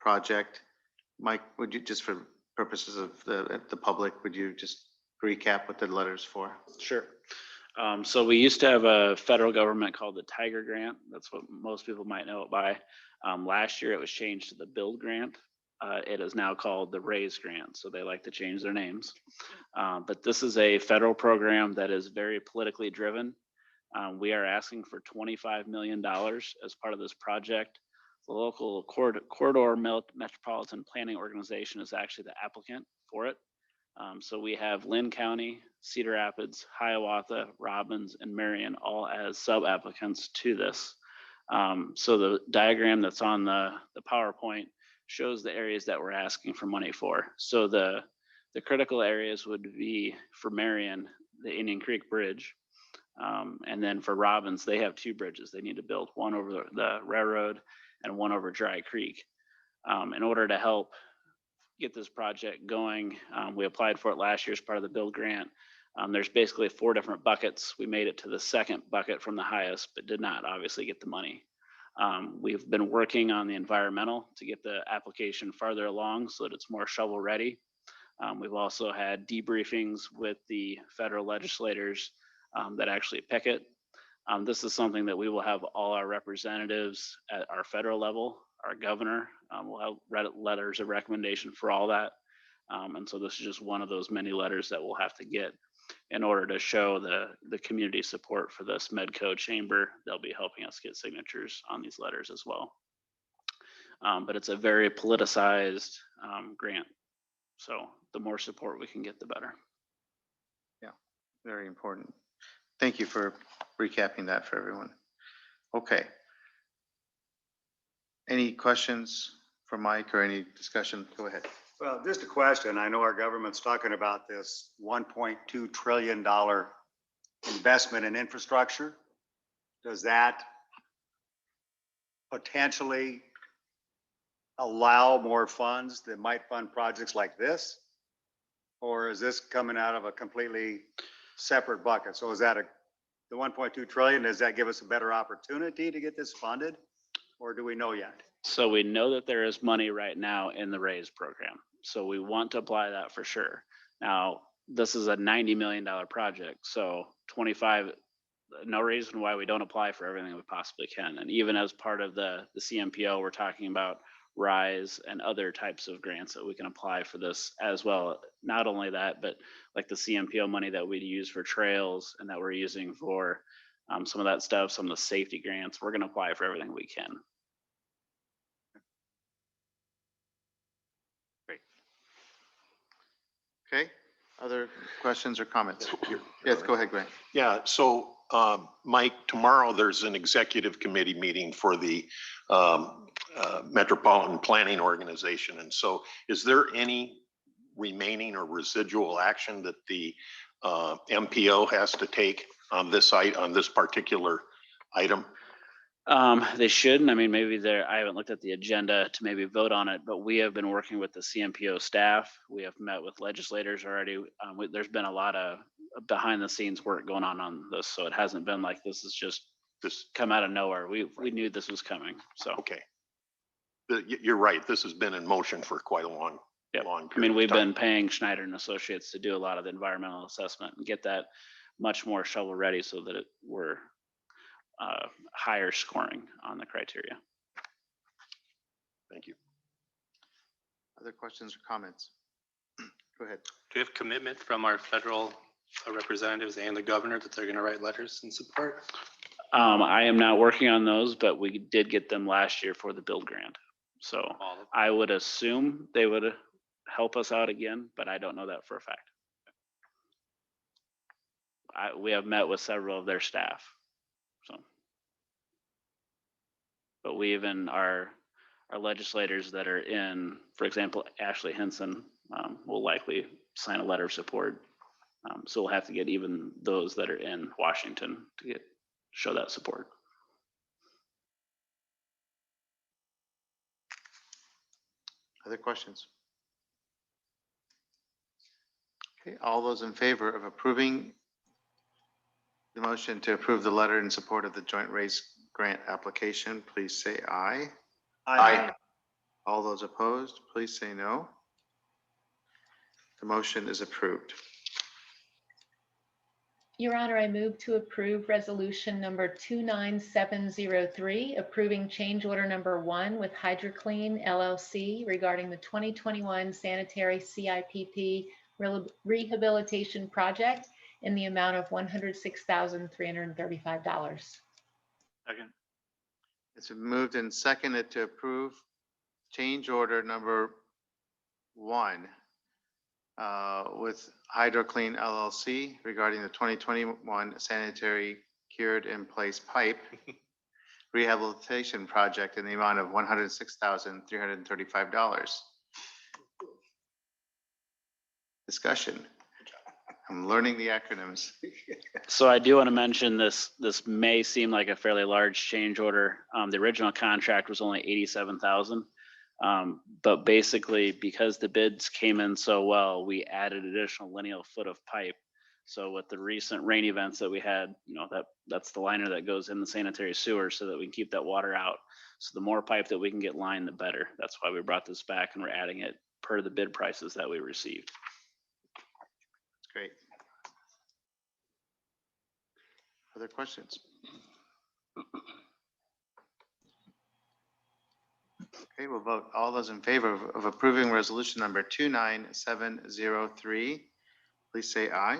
project. Mike, would you, just for purposes of the public, would you just recap what the letter's for? Sure. So we used to have a federal government called the Tiger Grant. That's what most people might know it by. Last year it was changed to the Build Grant. It is now called the Raise Grant, so they like to change their names. But this is a federal program that is very politically driven. We are asking for $25 million as part of this project. The local corridor metropolitan planning organization is actually the applicant for it. So we have Lynn County, Cedar Rapids, Hiawatha, Robbins, and Marion all as sub-applicants to this. So the diagram that's on the PowerPoint shows the areas that we're asking for money for. So the critical areas would be for Marion, the Indian Creek Bridge. And then for Robbins, they have two bridges they need to build, one over the railroad and one over Dry Creek. In order to help get this project going, we applied for it last year as part of the Build Grant. There's basically 4 different buckets. We made it to the second bucket from the highest, but did not obviously get the money. We've been working on the environmental to get the application farther along so that it's more shovel ready. We've also had debriefings with the federal legislators that actually pick it. This is something that we will have all our representatives at our federal level, our governor, will have letters of recommendation for all that. And so this is just one of those many letters that we'll have to get in order to show the community support for this Medco chamber. They'll be helping us get signatures on these letters as well. But it's a very politicized grant. So the more support we can get, the better. Yeah, very important. Thank you for recapping that for everyone. Okay. Any questions for Mike or any discussion? Go ahead. Well, just a question. I know our government's talking about this $1.2 trillion investment in infrastructure. Does that potentially allow more funds that might fund projects like this? Or is this coming out of a completely separate bucket? So is that the 1.2 trillion, does that give us a better opportunity to get this funded? Or do we know yet? So we know that there is money right now in the RAISE program. So we want to apply that for sure. Now, this is a $90 million project. So 25, no reason why we don't apply for everything we possibly can. And even as part of the CMPO, we're talking about RISE and other types of grants that we can apply for this as well. Not only that, but like the CMPO money that we'd use for trails and that we're using for some of that stuff, some of the safety grants, we're going to apply for everything we can. Great. Okay. Other questions or comments? Yes, go ahead, Grant. Yeah, so Mike, tomorrow there's an executive committee meeting for the Metropolitan Planning Organization. And so is there any remaining or residual action that the MPO has to take on this site, on this particular item? They shouldn't. I mean, maybe I haven't looked at the agenda to maybe vote on it, but we have been working with the CMPO staff. We have met with legislators already. There's been a lot of behind the scenes work going on this. So it hasn't been like this is just come out of nowhere. We knew this was coming. So. Okay. You're right. This has been in motion for quite a long period. I mean, we've been paying Schneider and Associates to do a lot of the environmental assessment and get that much more shovel ready so that we're higher scoring on the criteria. Thank you. Other questions or comments? Go ahead. Do we have commitment from our federal representatives and the governor that they're going to write letters in support? I am not working on those, but we did get them last year for the Build Grant. So I would assume they would help us out again, but I don't know that for a fact. We have met with several of their staff. So, but we even our legislators that are in, for example, Ashley Henson will likely sign a letter of support. So we'll have to get even those that are in Washington to show that support. Other questions? Okay, all those in favor of approving the motion to approve the letter in support of the Joint Raise Grant application, please say aye. Aye. All those opposed, please say no. The motion is approved. Your Honor, I move to approve resolution number 29703, approving change order number 1 with HydroClean LLC regarding the 2021 sanitary CIPP rehabilitation project in the amount of $106,335. Second. It's been moved and seconded to approve change order number 1 with HydroClean LLC regarding the 2021 sanitary cured in place pipe rehabilitation project in the amount of $106,335. Discussion. I'm learning the acronyms. So I do want to mention this may seem like a fairly large change order. The original contract was only 87,000. But basically, because the bids came in so well, we added additional lineal foot of pipe. So with the recent rain events that we had, that's the liner that goes in the sanitary sewer so that we can keep that water out. So the more pipe that we can get lined, the better. That's why we brought this back and we're adding it per the bid prices that we received. That's great. Other questions? Okay, we'll vote. All those in favor of approving resolution number 29703, please say aye.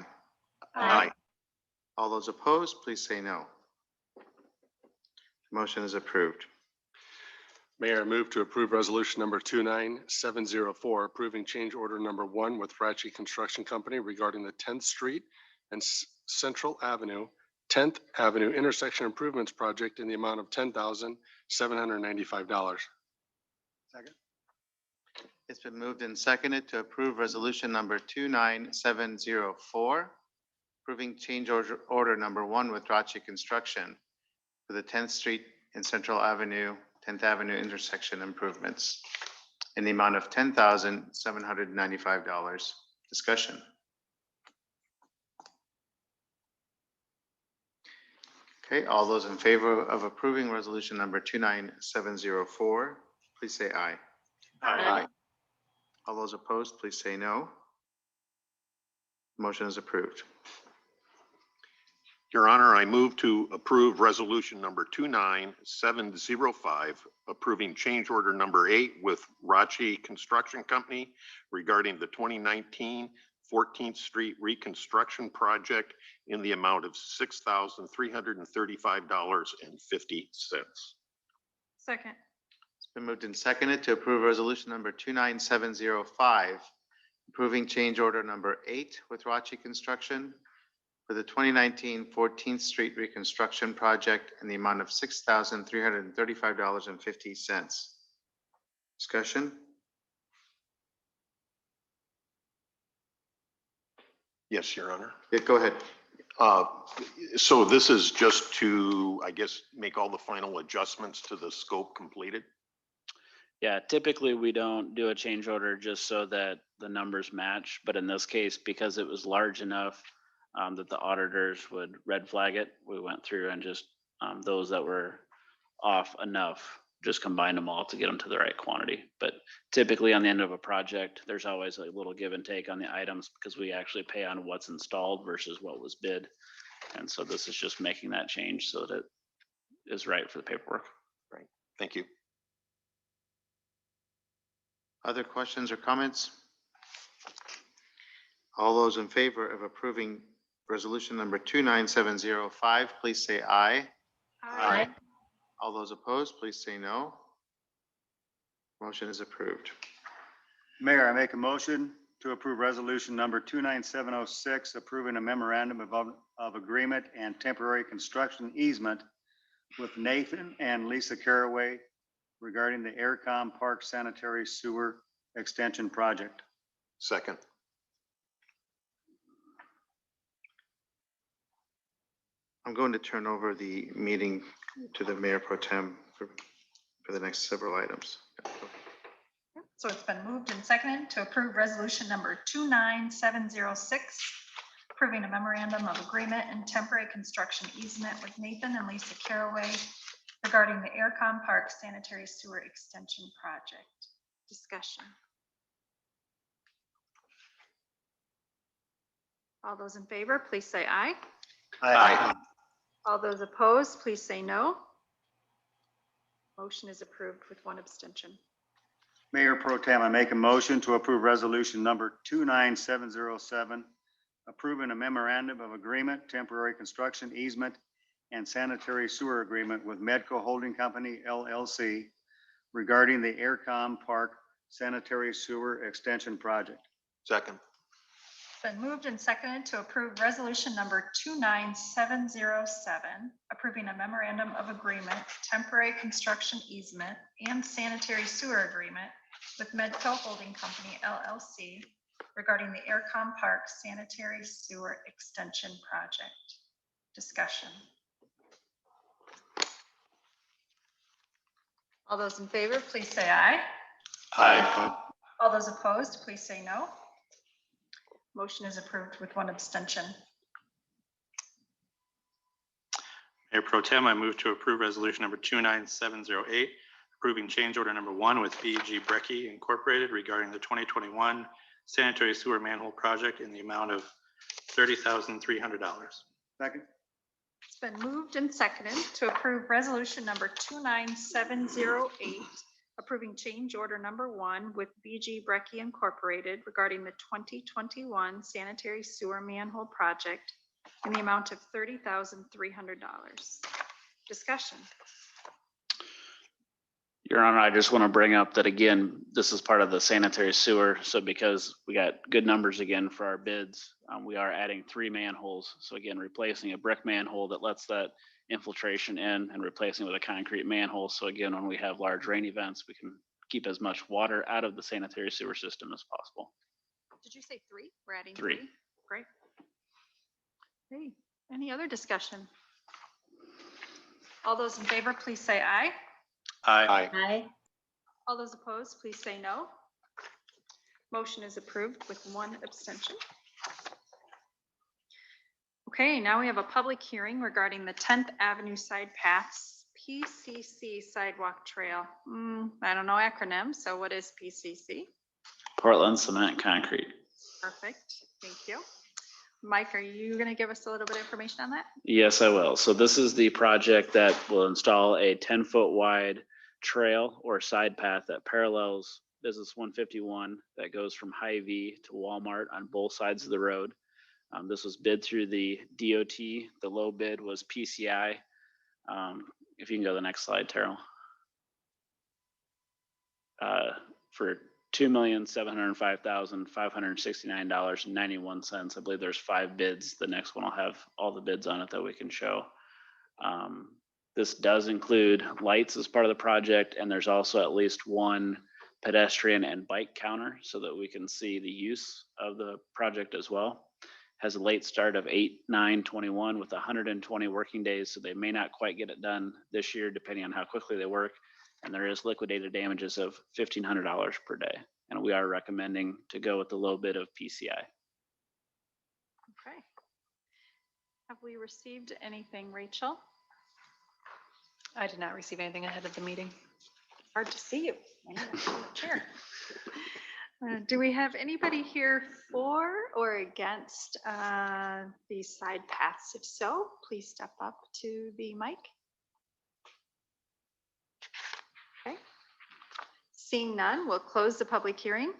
Aye. All those opposed, please say no. Motion is approved. Mayor, I move to approve resolution number 29704, approving change order number 1 with Ratchy Construction Company regarding the 10th Street and Central Avenue, 10th Avenue intersection improvements project in the amount of $10,795. Second. It's been moved and seconded to approve resolution number 29704, approving change order number 1 with Ratchy Construction for the 10th Street and Central Avenue, 10th Avenue intersection improvements in the amount of $10,795. Discussion. Okay, all those in favor of approving resolution number 29704, please say aye. Aye. All those opposed, please say no. Motion is approved. Your Honor, I move to approve resolution number 29705, approving change order number 8 with Ratchy Construction Company regarding the 2019 14th Street reconstruction project in the amount of $6,335.50. Second. It's been moved and seconded to approve resolution number 29705, approving change order number 8 with Ratchy Construction for the 2019 14th Street reconstruction project in the amount of $6,335.50. Discussion? Yes, Your Honor. Yeah, go ahead. So this is just to, I guess, make all the final adjustments to the scope completed? Yeah, typically we don't do a change order just so that the numbers match, but in this case, because it was large enough that the auditors would red flag it, we went through and just those that were off enough, just combined them all to get them to the right quantity. But typically on the end of a project, there's always a little give and take on the items because we actually pay on what's installed versus what was bid. And so this is just making that change so that it is right for the paperwork. Right. Thank you. Other questions or comments? All those in favor of approving resolution number 29705, please say aye. Aye. All those opposed, please say no. Motion is approved. Mayor, I make a motion to approve resolution number 29706, approving a memorandum of agreement and temporary construction easement with Nathan and Lisa Caraway regarding the Aircom Park Sanitary Sewer Extension Project. Second. I'm going to turn over the meeting to the Mayor Pro Tem for the next several items. So it's been moved and seconded to approve resolution number 29706, approving a memorandum of agreement and temporary construction easement with Nathan and Lisa Caraway regarding the Aircom Park Sanitary Sewer Extension Project. Discussion. All those in favor, please say aye. Aye. All those opposed, please say no. Motion is approved with one abstention. Mayor Pro Tem, I make a motion to approve resolution number 29707, approving a memorandum of agreement, temporary construction easement, and sanitary sewer agreement with Medco Holding Company LLC regarding the Aircom Park Sanitary Sewer Extension Project. Second. It's been moved and seconded to approve resolution number 29707, approving a memorandum of agreement, temporary construction easement, and sanitary sewer agreement with Medco Holding Company LLC regarding the Aircom Park Sanitary Sewer Extension Project. Discussion. All those in favor, please say aye. Aye. All those opposed, please say no. Motion is approved with one abstention. Mayor Pro Tem, I move to approve resolution number 29708, approving change order number 1 with BG Brecky Incorporated regarding the 2021 sanitary sewer manhole project in the amount of $30,300. Second. It's been moved and seconded to approve resolution number 29708, approving change order number 1 with BG Brecky Incorporated regarding the 2021 sanitary sewer manhole project in the amount of $30,300. Discussion. Your Honor, I just want to bring up that again, this is part of the sanitary sewer. So because we got good numbers again for our bids, we are adding 3 manholes. So again, replacing a brick manhole that lets that infiltration in and replacing with a concrete manhole. So again, when we have large rain events, we can keep as much water out of the sanitary sewer system as possible. Did you say 3? We're adding 3. 3. Great. Hey, any other discussion? All those in favor, please say aye. Aye. Aye. All those opposed, please say no. Motion is approved with one abstention. Okay, now we have a public hearing regarding the 10th Avenue Side Paths PCC Sidewalk Trail. I don't know acronyms, so what is PCC? Portland Cement Concrete. Perfect, thank you. Mike, are you going to give us a little bit of information on that? Yes, I will. So this is the project that will install a 10-foot wide trail or side path that parallels Business 151 that goes from Hy-Vee to Walmart on both sides of the road. This was bid through the DOT. The low bid was PCI. If you can go to the next slide, Terrell. For $2,705,569.91. I believe there's 5 bids. The next one will have all the bids on it that we can show. This does include lights as part of the project, and there's also at least 1 pedestrian and bike counter so that we can see the use of the project as well. Has a late start of 8/9/21 with 120 working days, so they may not quite get it done this year depending on how quickly they work. And there is liquidated damages of $1,500 per day. And we are recommending to go with the low bid of PCI. Okay. Have we received anything, Rachel? I did not receive anything ahead of the meeting. Hard to see you. Sure. Do we have anybody here for or against these side paths? If so, please step up to the mic. Okay. Seeing none, we'll close the public hearing.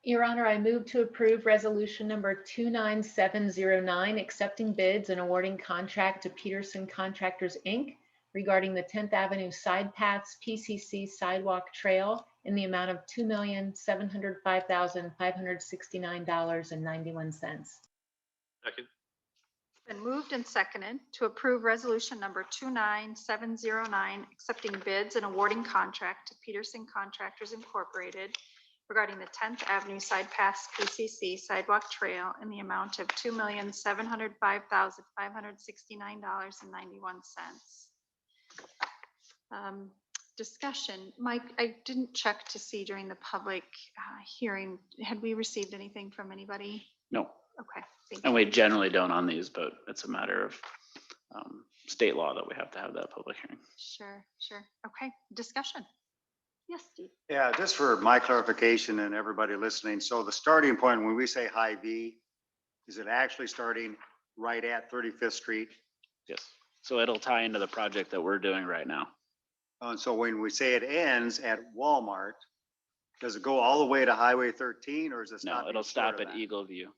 Your Honor, I move to approve resolution number 29709, accepting bids and awarding contract to Peterson Contractors, Inc. regarding the 10th Avenue Side Paths PCC Sidewalk Trail in the amount of $2,705,569.91. Second. Been moved and seconded to approve resolution number 29709, accepting bids and awarding contract to Peterson Contractors Incorporated regarding the 10th Avenue Side Paths PCC Sidewalk Trail in the amount of $2,705,569.91. Discussion. Mike, I didn't check to see during the public hearing, had we received anything from anybody? No. Okay, thank you. And we generally don't on these, but it's a matter of state law that we have to have that public hearing. Sure, sure. Okay, discussion. Yes, Steve. Yeah, just for my clarification and everybody listening. So the starting point, when we say high V, is it actually starting right at 35th Street? Yes. So it'll tie into the project that we're doing right now. And so when we say it ends at Walmart, does it go all the way to Highway 13 or is it No, stopping it'll short stop of at that? Eagle View.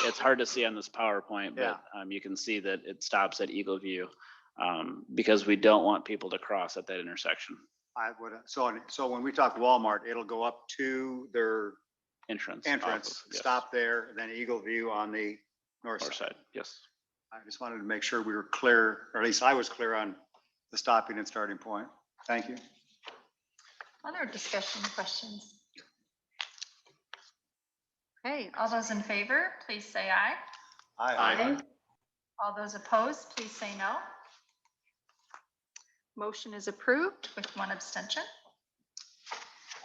It's hard to see on this PowerPoint, Yeah. but you can see that it stops at Eagle View because we don't want people to cross at that intersection. I would, so when we talk Walmart, it'll go up to their Entrance. entrance, yes. stop there, then Eagle View on the north North side. side, yes. I just wanted to make sure we were clear, or at least I was clear on the stopping and starting point. Thank you. Other discussion questions? Okay, all those in favor, please say aye. Aye. All those opposed, please say no. Motion is approved with one abstention.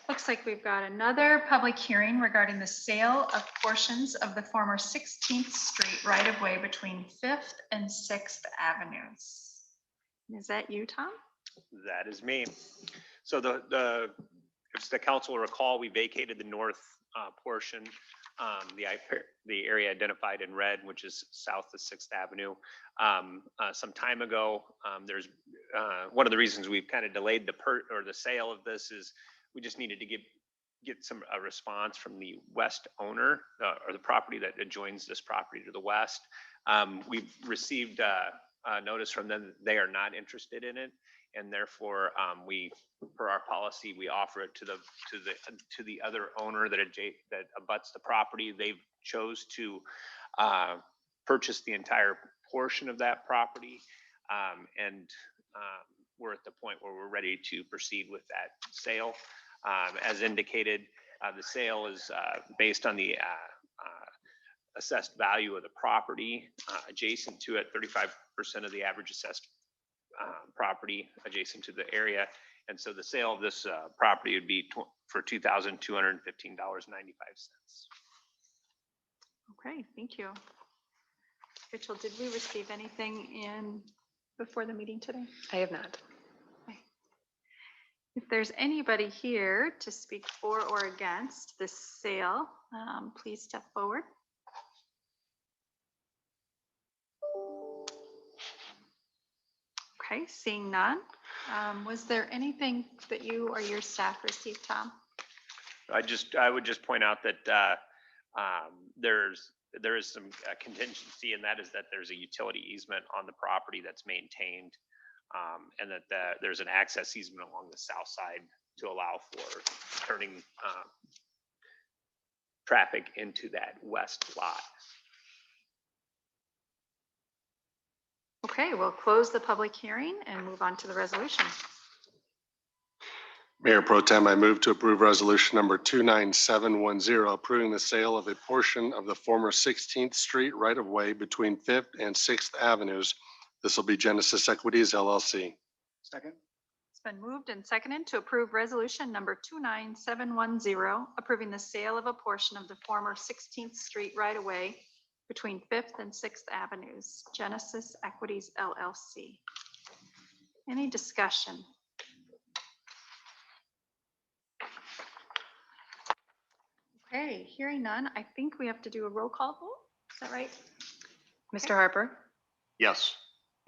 Looks like we've got another public hearing regarding the sale of portions of the former 16th Street right-of-way between 5th and 6th Avenues. Is that you, Tom? That is me. So if the council will recall, we vacated the north portion, the area identified in red, which is south of 6th Avenue. Some time ago, there's one of the reasons we've kind of delayed the sale of this is we just needed to get a response from the west owner or the property that adjoins this property to the west. We've received a notice from them that they are not interested in it, and therefore per our policy, we offer it to the other owner that abuts the property. They've chose to purchase the entire portion of that property, and we're at the point where we're ready to proceed with that sale. As indicated, the sale is based on the assessed value of the property adjacent to it, 35% of the average assessed property adjacent to the area. And so the sale of this property would be for $2,215.95. Okay, thank you. Rachel, did we receive anything in before the meeting today? I have not. If there's anybody here to speak for or against this sale, please step forward. Okay, seeing none. Was there anything that you or your staff received, Tom? I would just point out that there is some contingency, and that is that there's a utility easement on the property that's maintained, and that there's an access easement along the south side to allow for turning traffic into that west lot. Okay, we'll close the public hearing and move on to the resolution. Mayor Pro Tem, I move to approve resolution number 29710, approving the sale of a portion of the former 16th Street right-of-way between 5th and 6th Avenues. This will be Genesis Equities LLC. Second? It's been moved and seconded to approve resolution number 29710, approving the sale of a portion of the former 16th Street right-of-way between 5th and 6th Avenues, Genesis Equities LLC. Any discussion? Okay, hearing none, I think we have to do a roll call vote. Is that right? Mr. Harper, Yes.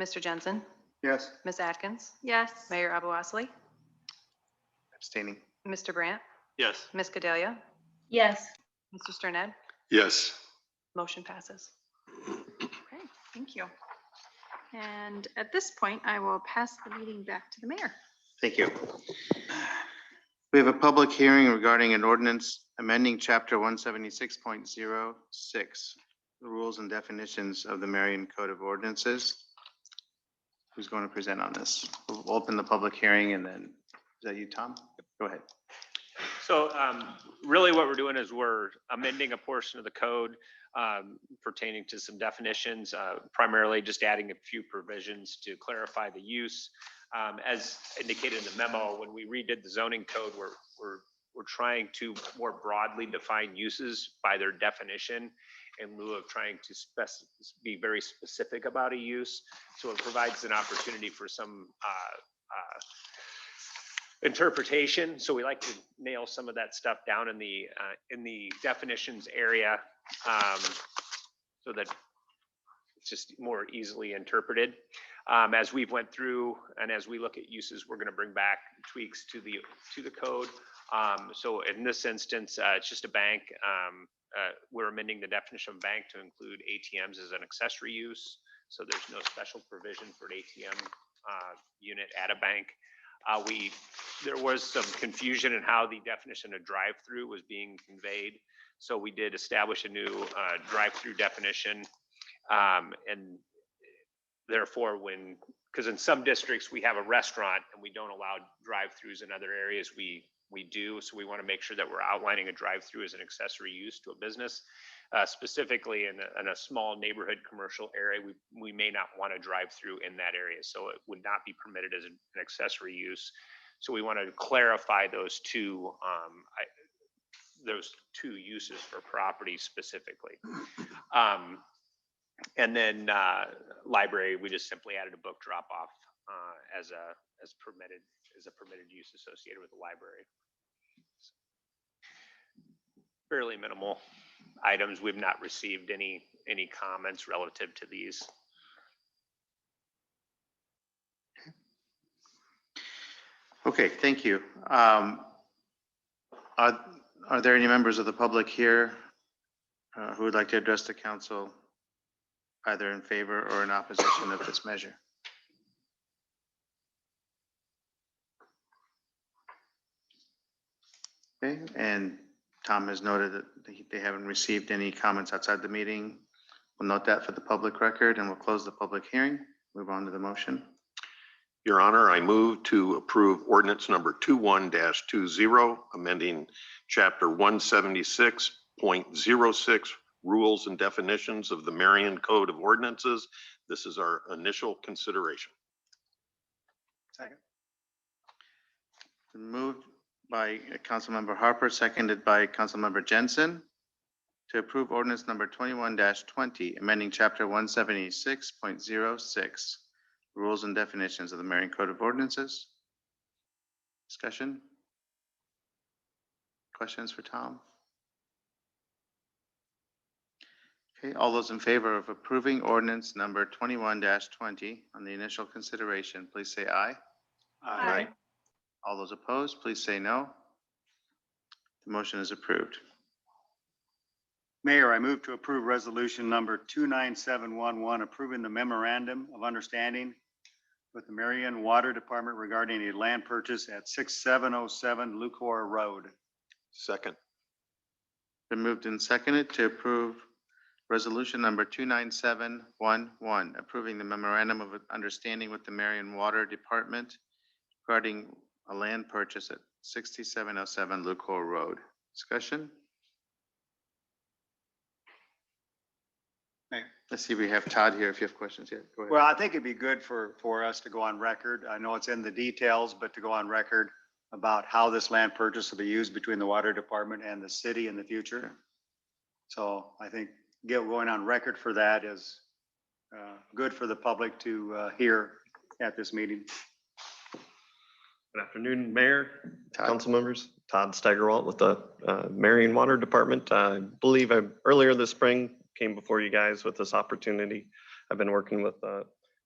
Mr. Jensen, Yes. Ms. Atkins, Yes. Mayor Abu Osley, Abstaining. Mr. Brandt, Yes. Ms. Cadelia, Yes. Mr. Sterned. Yes. Motion passes. Okay, thank you. And at this point, I will pass the meeting back to the mayor. Thank you. We have a public hearing regarding an ordinance amending chapter 176.06, the rules and definitions of the Marion Code of Ordinances. Who's going to present on this? We'll open the public hearing and then, is that you, Tom? Go ahead. So really what we're doing is we're amending a portion of the code pertaining to some definitions, primarily just adding a few provisions to clarify the use. As indicated in the memo, when we redid the zoning code, we're trying to more broadly define uses by their definition in lieu of trying to be very specific about a use. So it provides an opportunity for some interpretation. So we like to nail some of that stuff down in the definitions area, so that it's just more easily interpreted. As we've went through and as we look at uses, we're going to bring back tweaks to the code. So in this instance, it's just a bank. We're amending the definition of bank to include ATMs as an accessory use. So there's no special provision for an ATM unit at a bank. There was some confusion in how the definition of drive-through was being conveyed. So we did establish a new drive-through definition. And therefore, because in some districts we have a restaurant and we don't allow drive-throughs, in other areas we do. So we want to make sure that we're outlining a drive-through as an accessory use to a business. Specifically in a small neighborhood commercial area, we may not want to drive through in that area. So it would not be permitted as an accessory use. So we want to clarify those two uses for property specifically. And then library, we just simply added a book drop off as a permitted use associated with the library. Fairly minimal items. We've not received any comments relative to these. Okay, thank you. Are there any members of the public here who would like to address the council either in favor or in opposition of this measure? Okay, and Tom has noted that they haven't received any comments outside the meeting. We'll note that for the public record and we'll close the public hearing. Move on to the motion. Your Honor, I move to approve ordinance number 21-20, amending chapter 176.06, rules and definitions of the Marion Code of Ordinances. This is our initial consideration. Second. Moved by Councilmember Harper, seconded by Councilmember Jensen, to approve ordinance number 21-20, amending chapter 176.06, rules and definitions of the Marion Code of Ordinances. Discussion? Questions for Tom? Okay, all those in favor of approving ordinance number 21-20 on the initial consideration, please say aye. Aye. All those opposed, please say no. The motion is approved. Mayor, I move to approve resolution number 29711, approving the memorandum of understanding with the Marion Water Department regarding a land purchase at 6707 Lucor Road. Second. Been moved and seconded to approve resolution number 29711, approving the memorandum of understanding with the Marion Water Department regarding a land purchase at 6707 Lucor Road. Discussion? Mayor. Let's see, we have Todd here if you have questions yet. Go ahead. Well, I think it'd be good for us to go on record. I know it's in the details, but to go on record about how this land purchase will be used between the water department and the city in the future. So I think going on record for that is good for the public to hear at this meeting. Good afternoon, Mayor, Todd. council members. Todd Steigerwalt with the Marion Water Department. I believe earlier this spring came before you guys with this opportunity. I've been working with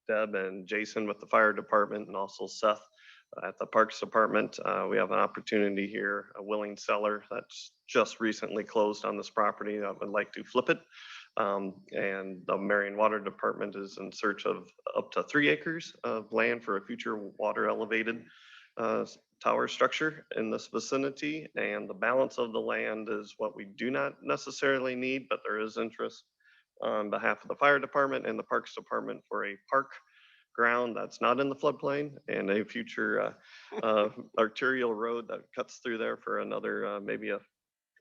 Deb and Jason with the fire department and also Seth at the Parks Department. We have an opportunity here, a willing seller that's just recently closed on this property that would like to flip it. And the Marion Water Department is in search of up to 3 acres of land for a future water elevated tower structure in this vicinity. And the balance of the land is what we do not necessarily need, but there is interest on behalf of the fire department and the Parks Department for a park ground that's not in the floodplain and a future arterial road that cuts through there for another maybe a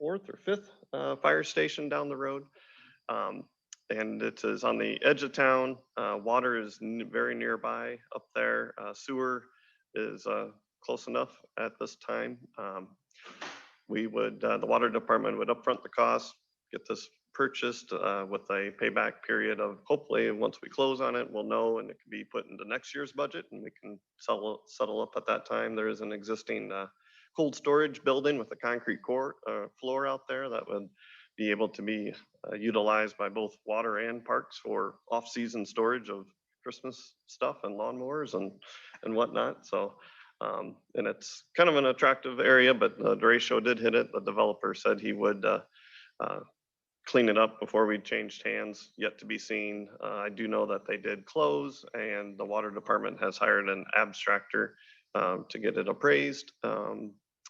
4th or 5th fire station down the road. And it is on the edge of town. Water is very nearby up there. Sewer is close enough at this time. We would, the water department would upfront the cost, get this purchased with a payback period of, hopefully, once we close on it, we'll know, and it can be put into next year's budget and we can settle up at that time. There is an existing cold storage building with a concrete floor out there that would be able to be utilized by both water and parks for off-season storage of Christmas stuff and lawnmowers and whatnot. So, and it's kind of an attractive area, but the ratio did hit it. The developer said he would clean it up before we changed hands, yet to be seen. I do know that they did close, and the water department has hired an abstractor to get it appraised.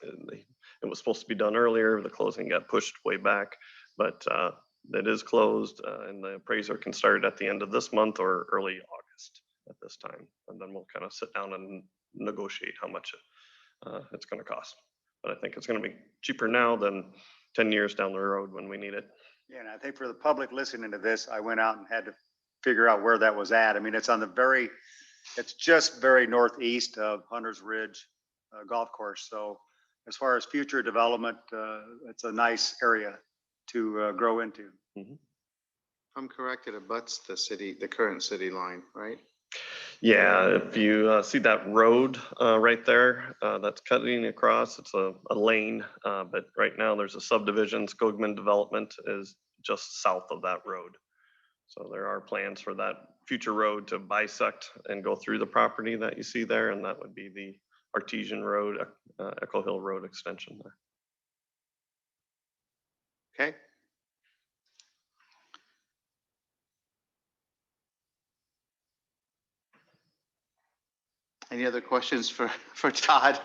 It was supposed to be done earlier. The closing got pushed way back, but it is closed, and the appraiser can start at the end of this month or early August at this time. And then we'll kind of sit down and negotiate how much it's going to cost. But I think it's going to be cheaper now than 10 years down the road when we need it. Yeah, and I think for the public listening to this, I went out and had to figure out where that was at. I mean, it's on it's just very northeast of Hunter's Ridge Golf Course. So as far as future development, it's a nice area to grow into. If I'm correct, it abuts the current city line, right? Yeah, if you see that road right there, that's cutting across, it's a lane, but right now there's a subdivision. Skogman Development is just south of that road. So there are plans for that future road to bisect and go through the property that you see there, and that would be the Artesian Road, Echo Hill Road extension there. Okay. Any other questions for Todd?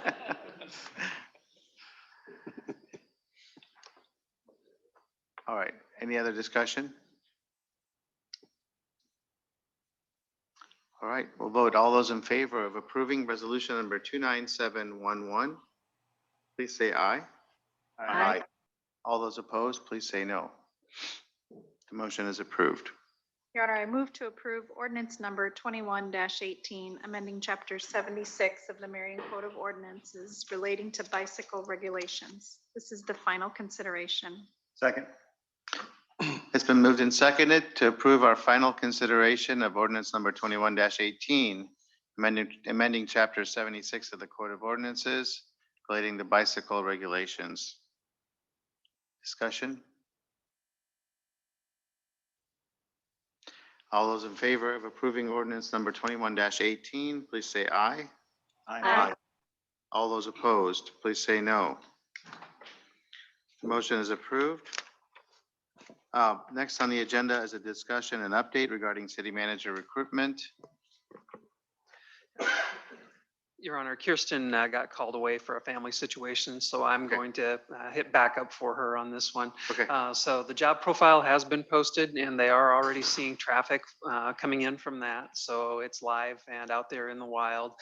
All right, any other discussion? All right, we'll vote. All those in favor of approving resolution number 29711, please say aye. Aye. All those opposed, please say no. The motion is approved. Your Honor, I move to approve ordinance number 21-18, amending chapter 76 of the Marion Code of Ordinances relating to bicycle regulations. This is the final consideration. Second. It's been moved and seconded to approve our final consideration of ordinance number 21-18, amending chapter 76 of the Code of Ordinances relating to bicycle regulations. Discussion? All those in favor of approving ordinance number 21-18, please say aye. Aye. All those opposed, please say no. The motion is approved. Next on the agenda is a discussion and update regarding city manager recruitment. Your Honor, Kirsten got called away for a family situation, so I'm going to hit back up for her on this one. Okay. So the job profile has been posted, and they are already seeing traffic coming in from that. So it's live and out there in the wild.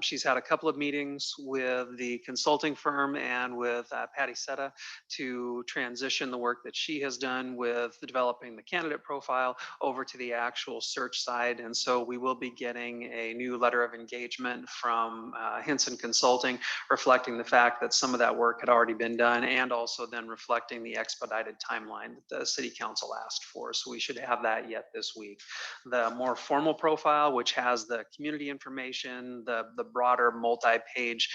She's had a couple of meetings with the consulting firm and with Patty Setta to transition the work that she has done with developing the candidate profile over to the actual search side. And so we will be getting a new letter of engagement from Hinson Consulting, reflecting the fact that some of that work had already been done, and also then reflecting the expedited timeline that the city council asked for. So we should have that yet this week. The more formal profile, which has the community information, the broader multi-page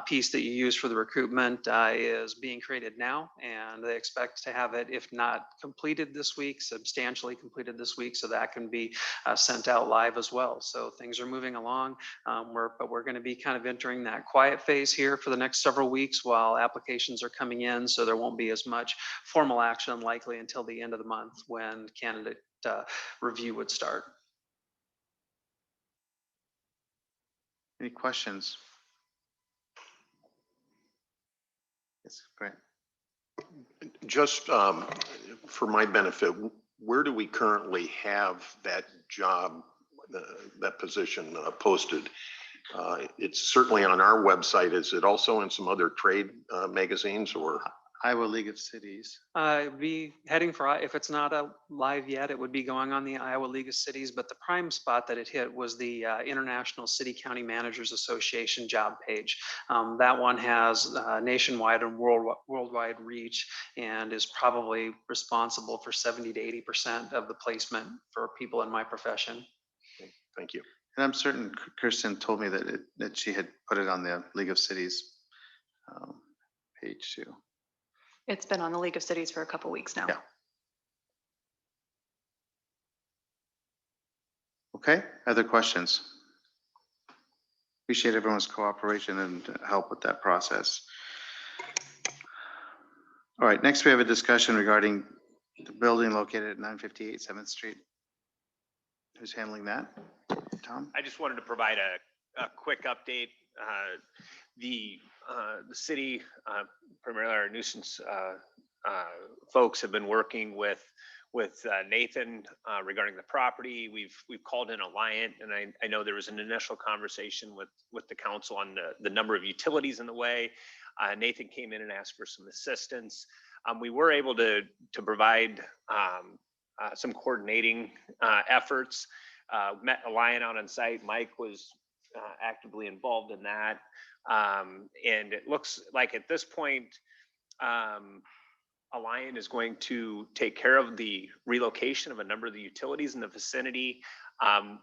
piece that you use for the recruitment, is being created now, and they expect to have it, if not completed this week, substantially completed this week, so that can be sent out live as well. So things are moving along, but we're going to be kind of entering that quiet phase here for the next several weeks while applications are coming in, so there won't be as much formal action likely until the end of the month when candidate review would start. Any questions? Yes, Brent. Just for my benefit, where do we currently have that job, that position posted? It's certainly on our website. Is it also in some other trade magazines, or? Iowa League of Cities. It'd be heading for, if it's not live yet, it would be going on the Iowa League of Cities, but the prime spot that it hit was the International City County Managers Association job page. That one has nationwide and worldwide reach and is probably responsible for 70 to 80% of the placement for people in my profession. Thank you. And I'm certain Kirsten told me that she had put it on the League of Cities page too. It's been on the League of Cities for a couple weeks now. Yeah. Okay, other questions? Appreciate everyone's cooperation and help with that process. All right, next we have a discussion regarding the building located at 958 7th Street. Who's handling that? Tom? I just wanted to provide a quick update. The city, primarily our nuisance folks, have been working with Nathan regarding the property. We've called in Alliant, and I know there was an initial conversation with the council on the number of utilities in the way. Nathan came in and asked for some assistance. We were able to provide some coordinating efforts. Met Alliant out on site. Mike was actively involved in that. And it looks like at this point, Alliant is going to take care of the relocation of a number of the utilities in the vicinity.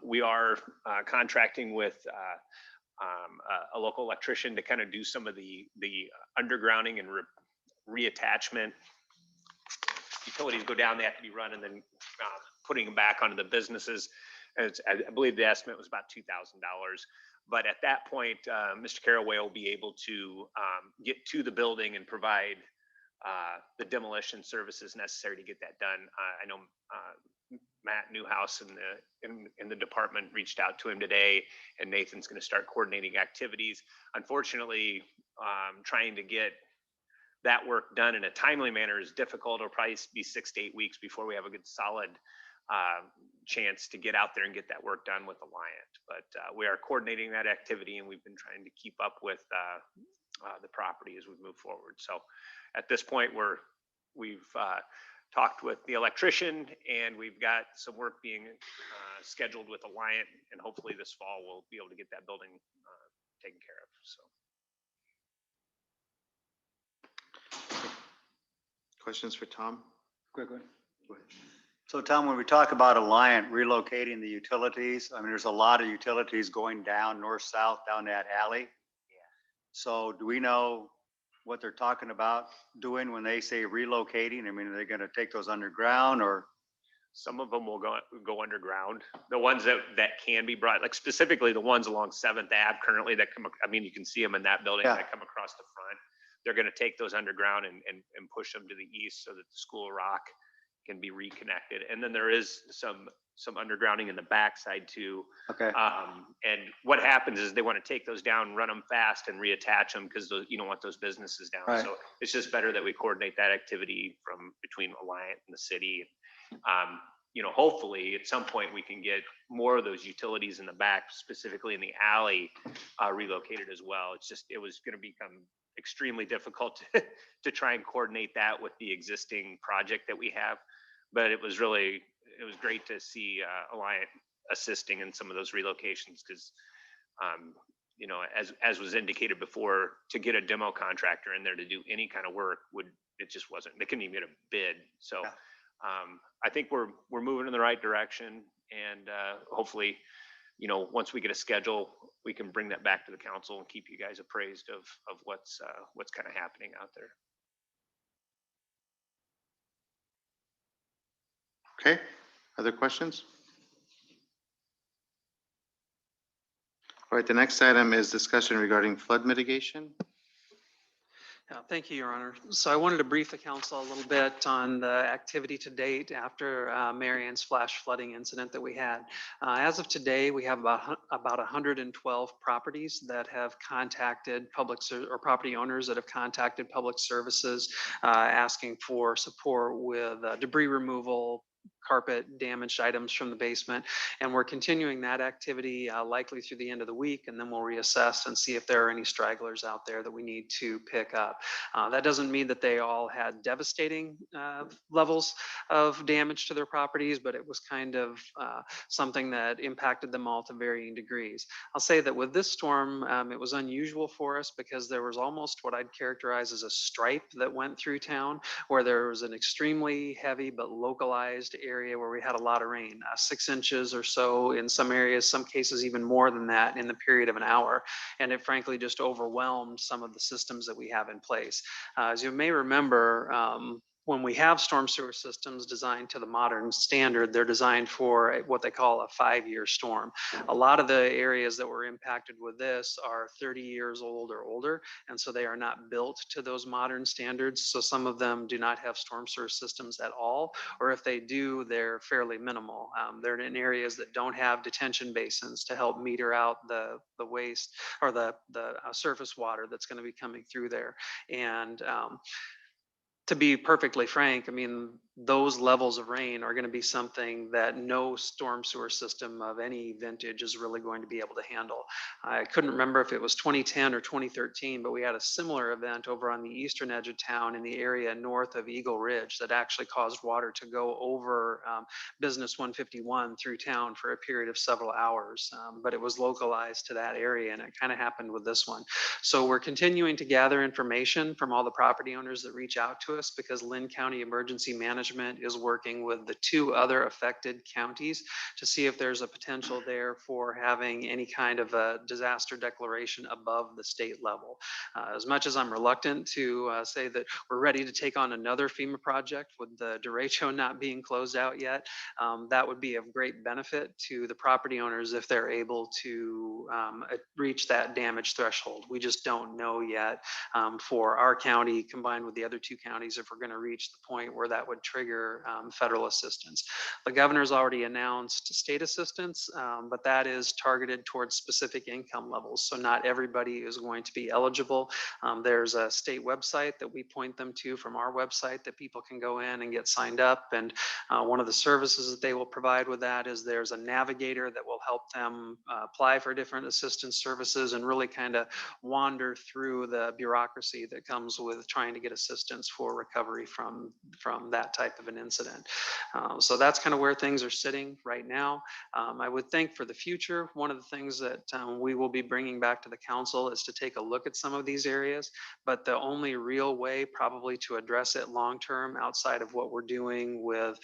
We are contracting with a local electrician to kind of do some of the undergrounding and reattachment. Utilities go down, they have to be run, and then putting them back onto the businesses. I believe the estimate was about $2,000. But at that point, Mr. Caraway will be able to get to the building and provide the demolition services necessary to get that done. I know Matt Newhouse in the department reached out to him today, and Nathan's going to start coordinating activities. Unfortunately, trying to get that work done in a timely manner is difficult. It'll probably be 6 to 8 weeks before we have a good solid chance to get out there and get that work done with Alliant. But we are coordinating that activity, and we've been trying to keep up with the property as we move forward. So at this point, we've talked with the electrician, and we've got some work being scheduled with Alliant, and hopefully this fall we'll be able to get that building taken care of. So. Questions for Tom? Quick one. So Tom, when we talk about Alliant relocating the utilities, I mean, there's a lot of utilities going down north-south down that alley. Yeah. So do we know what they're talking about doing when they say relocating? I mean, are they going to take those underground, or? Some of them will go underground. The ones that can be brought, like specifically the ones along 7th Ave currently that come, I mean, you can see them in that building that come across the front. They're going to take those underground and push them to the east so that the School of Rock can be reconnected. And then there is some undergrounding in the backside too. Okay. And what happens is they want to take those down, run them fast, and reattach them because you don't want those businesses down. Right. So it's just better that we coordinate that activity between Alliant and the city. Hopefully at some point we can get more of those utilities in the back, specifically in the alley, relocated as well. It was going to become extremely difficult to try and coordinate that with the existing project that we have. But it was great to see Alliant assisting in some of those relocations because, as was indicated before, to get a demo contractor in there to do any kind of work they couldn't even get a bid. So I think we're moving in the right direction, and hopefully, once we get a schedule, we can bring that back to the council and keep you guys appraised of what's kind of happening out there. Okay, other questions? All right, the next item is discussion regarding flood mitigation. Yeah, thank you, Your Honor. So I wanted to brief the council a little bit on the activity to date after Marion's flash flooding incident that we had. As of today, we have about 112 properties that have contacted or property owners that have contacted public services asking for support with debris removal, carpet damaged items from the basement. And we're continuing that activity likely through the end of the week, and then we'll reassess and see if there are any stragglers out there that we need to pick up. That doesn't mean that they all had devastating levels of damage to their properties, but it was kind of something that impacted them all to varying degrees. I'll say that with this storm, it was unusual for us because there was almost what I'd characterize as a stripe that went through town, where there was an extremely heavy but localized area where we had a lot of rain, 6 inches or so in some areas, some cases even more than that in the period of an hour. And it frankly just overwhelmed some of the systems that we have in place. As you may remember, when we have storm sewer systems designed to the modern standard, they're designed for what they call a 5-year storm. A lot of the areas that were impacted with this are 30 years old or older, and so they are not built to those modern standards. So some of them do not have storm sewer systems at all, or if they do, they're fairly minimal. They're in areas that don't have detention basins to help meter out the waste or the surface water that's going to be coming through there. And to be perfectly frank, I mean, those levels of rain are going to be something that no storm sewer system of any vintage is really going to be able to handle. I couldn't remember if it was 2010 or 2013, but we had a similar event over on the eastern edge of town in the area north of Eagle Ridge that actually caused water to go over Business 151 through town for a period of several hours. But it was localized to that area, and it kind of happened with this one. So we're continuing to gather information from all the property owners that reach out to us, because Lynn County Emergency Management is working with the 2 other affected counties to see if there's a potential there for having any kind of a disaster declaration above the state level. As much as I'm reluctant to say that we're ready to take on another FEMA project with the derecho not being closed out yet, that would be of great benefit to the property owners if they're able to reach that damage threshold. We just don't know yet for our county combined with the other 2 counties if we're going to reach the point where that would trigger federal assistance. The governor's already announced state assistance, but that is targeted towards specific income levels. So not everybody is going to be eligible. There's a state website that we point them to from our website that people can go in and get signed up. And one of the services that they will provide with that is there's a navigator that will help them apply for different assistance services and really kind of wander through the bureaucracy that comes with trying to get assistance for recovery from that type of an incident. So that's kind of where things are sitting right now. I would think for the future, one of the things that we will be bringing back to the council is to take a look at some of these areas, but the only real way probably to address it long-term outside of what we're doing with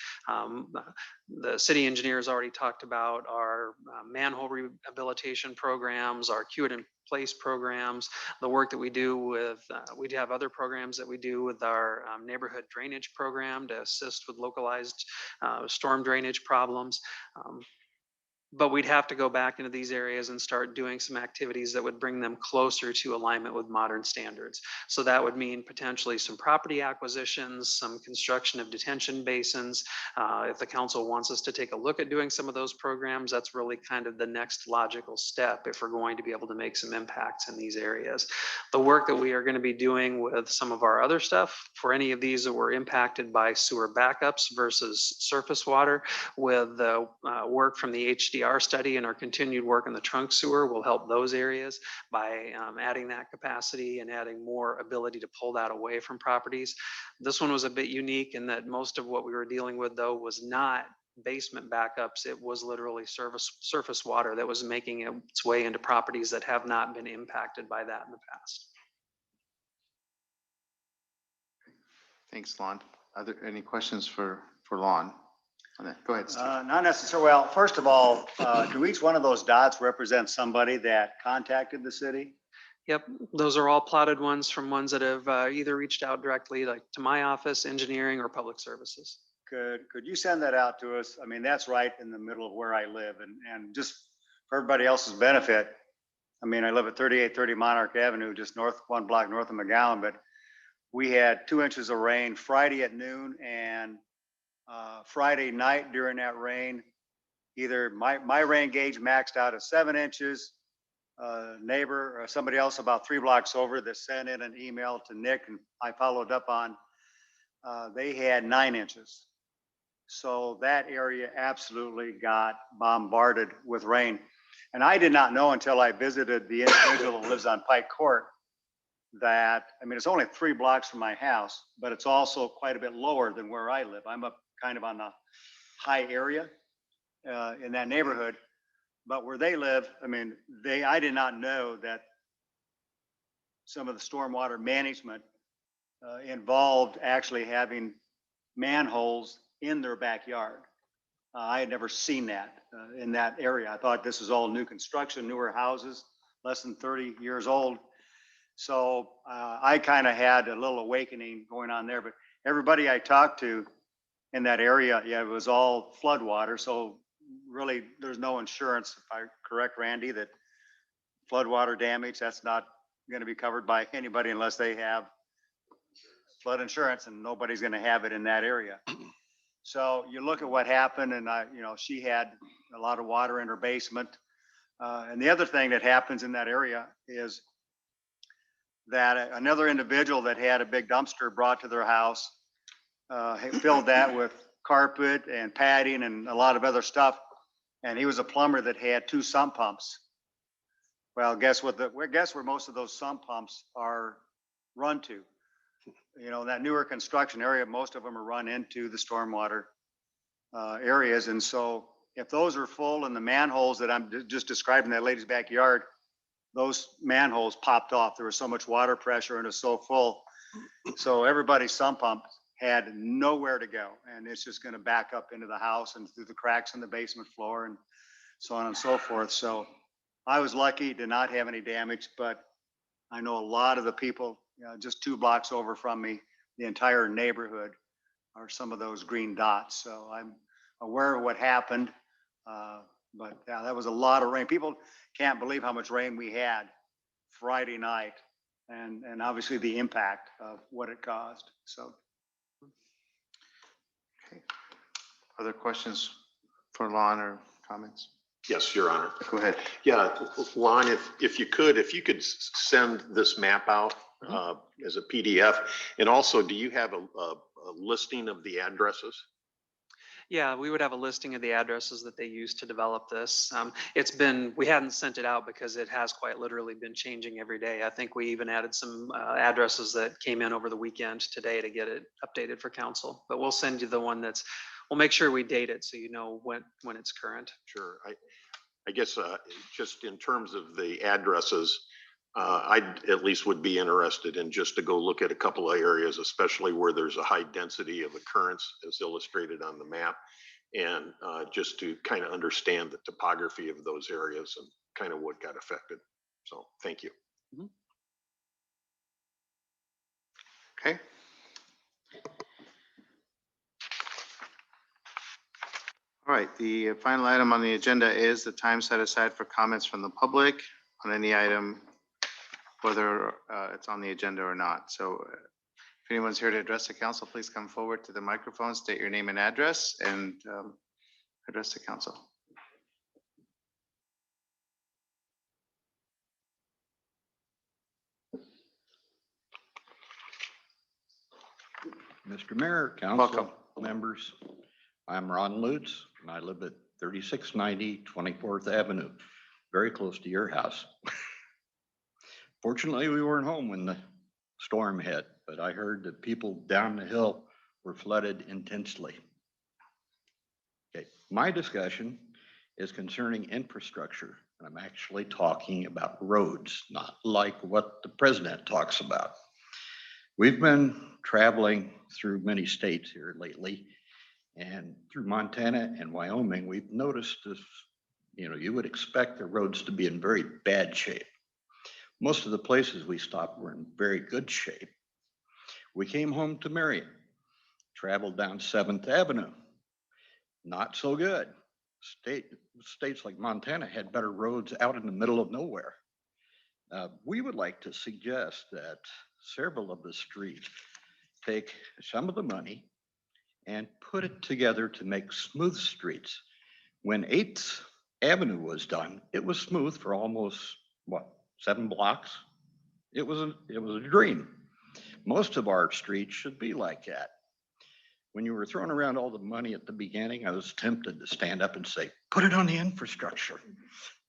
the city engineers already talked about our manhole rehabilitation programs, our queue in place programs, the work that we do with, we have other programs that we do with our neighborhood drainage program to assist with localized storm drainage problems. But we'd have to go back into these areas and start doing some activities that would bring them closer to alignment with modern standards. So that would mean potentially some property acquisitions, some construction of detention basins. If the council wants us to take a look at doing some of those programs, that's really kind of the next logical step if we're going to be able to make some impacts in these areas. The work that we are going to be doing with some of our other stuff for any of these that were impacted by sewer backups versus surface water, with the work from the HDR study and our continued work in the trunk sewer will help those areas by adding that capacity and adding more ability to pull that away from properties. This one was a bit unique in that most of what we were dealing with though was not basement backups. It was literally surface water that was making its way into properties that have not been impacted by that in the past. Thanks, Lon. Are there any questions for Lon? Go ahead, Steve. Not necessarily. Well, first of all, do each one of those dots represent somebody that contacted the city? Yep, those are all plotted ones from ones that have either reached out directly, like to my office, engineering, or public services. Could you send that out to us? I mean, that's right in the middle of where I live, and just for everybody else's benefit. I mean, I live at 3830 Monarch Avenue, just one block north of McGowan, but we had 2 inches of rain Friday at noon, and Friday night during that rain, either my rain gauge maxed out at 7 inches. Neighbor or somebody else about 3 blocks over that sent in an email to Nick, and I followed up on, they had 9 inches. So that area absolutely got bombarded with rain. And I did not know until I visited the individual who lives on Pike Court that, I mean, it's only 3 blocks from my house, but it's also quite a bit lower than where I live. I'm up kind of on the high area in that neighborhood. But where they live, I mean, I did not know that some of the stormwater management involved actually having manholes in their backyard. I had never seen that in that area. I thought this is all new construction, newer houses, less than 30 years old. So I kind of had a little awakening going on there, but everybody I talked to in that area, yeah, it was all flood water. So really there's no insurance, if I'm correct, Randy, that floodwater damage, that's not going to be covered by anybody unless they have flood insurance, and nobody's going to have it in that area. So you look at what happened, and she had a lot of water in her basement. And the other thing that happens in that area is that another individual that had a big dumpster brought to their house filled that with carpet and padding and a lot of other stuff. And he was a plumber that had 2 sump pumps. Well, guess where most of those sump pumps are run to? That newer construction area, most of them are run into the stormwater areas. And so if those are full and the manholes that I'm just describing, that lady's backyard, those manholes popped off. There was so much water pressure and it was so full. So everybody's sump pump had nowhere to go. And it's just going to back up into the house and through the cracks in the basement floor and so on and so forth. So I was lucky to not have any damage, but I know a lot of the people just 2 blocks over from me, the entire neighborhood are some of those green dots. So I'm aware of what happened. But yeah, that was a lot of rain. People can't believe how much rain we had Friday night and obviously the impact of what it caused. So. Okay. Other questions for Lon or comments? Yes, Your Honor. Go ahead. Yeah, Lon, if you could send this map out as a PDF. And also, do you have a listing of the addresses? Yeah, we would have a listing of the addresses that they used to develop this. We hadn't sent it out because it has quite literally been changing every day. I think we even added some addresses that came in over the weekend today to get it updated for council. But we'll send you the one we'll make sure we date it so you know when it's current. Sure. I guess just in terms of the addresses, I at least would be interested in just to go look at a couple of areas, especially where there's a high density of occurrence as illustrated on the map, and just to kind of understand the topography of those areas and kind of what got affected. So thank you. Okay. All right, the final item on the agenda is the time set aside for comments from the public on any item, whether it's on the agenda or not. So if anyone's here to address the council, please come forward to the microphone, state your name and address, and address the council. Mr. Mayor, council Welcome. members, I'm Ron Lutz, and I live at 3690 24th Avenue, very close to your house. Fortunately, we weren't home when the storm hit, but I heard that people down the hill were flooded intensely. Okay, my discussion is concerning infrastructure. And I'm actually talking about roads, not like what the president talks about. We've been traveling through many states here lately, and through Montana and Wyoming, we've noticed this, you would expect the roads to be in very bad shape. Most of the places we stopped were in very good shape. We came home to Marion, traveled down 7th Avenue. Not so good. States like Montana had better roads out in the middle of nowhere. We would like to suggest that several of the streets take some of the money and put it together to make smooth streets. When 8th Avenue was done, it was smooth for almost, 7 blocks? It was a dream. Most of our streets should be like that. when you were throwing around all the money at the beginning, I was tempted to stand up and say, put it on the infrastructure.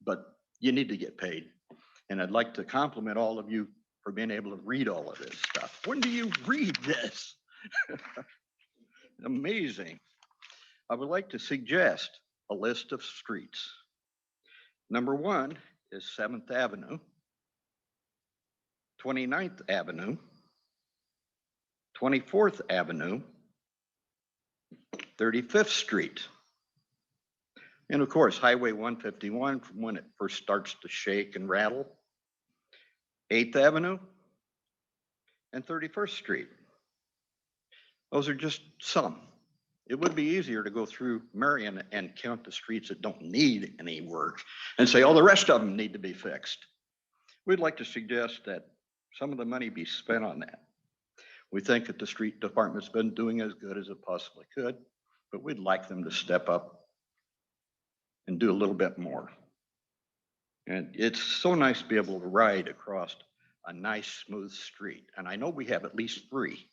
But you need to get paid. And I'd like to compliment all of you for being able to read all of this stuff. When do you read this? Amazing. I would like to suggest a list of streets. Number 1 is 7th Avenue, 29th Avenue, 24th Avenue, 35th Street. And of course, Highway 151 from when it first starts to shake and rattle, 8th Avenue, and 31st Street. Those are just some. It would be easier to go through Marion and count the streets that don't need any work and say, oh, the rest of them need to be fixed. We'd like to suggest that some of the money be spent on that. We think that the street department's been doing as good as it possibly could, but we'd like them to step up and do a little bit more. And it's so nice to be able to ride across a nice, smooth street. And I know we have at least 3.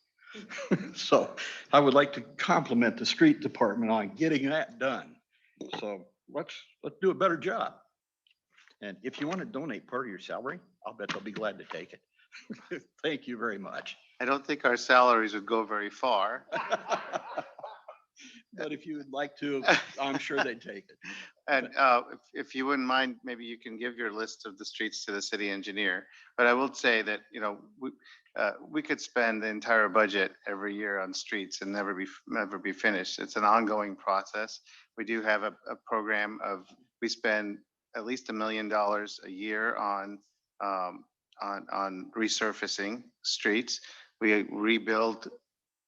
So I would like to compliment the street department on getting that done. So let's do a better job. And if you want to donate part of your salary, I'll bet they'll be glad to take it. Thank you very much. I don't think our salaries would go very far. But if you would like to, I'm sure they'd take it. And if you wouldn't mind, maybe you can give your list of the streets to the city engineer. But I will say that, you know, we could spend the entire budget every year on streets and never be finished. It's an ongoing process. We do have a program of, we spend at least $1 million a year on resurfacing streets. We rebuild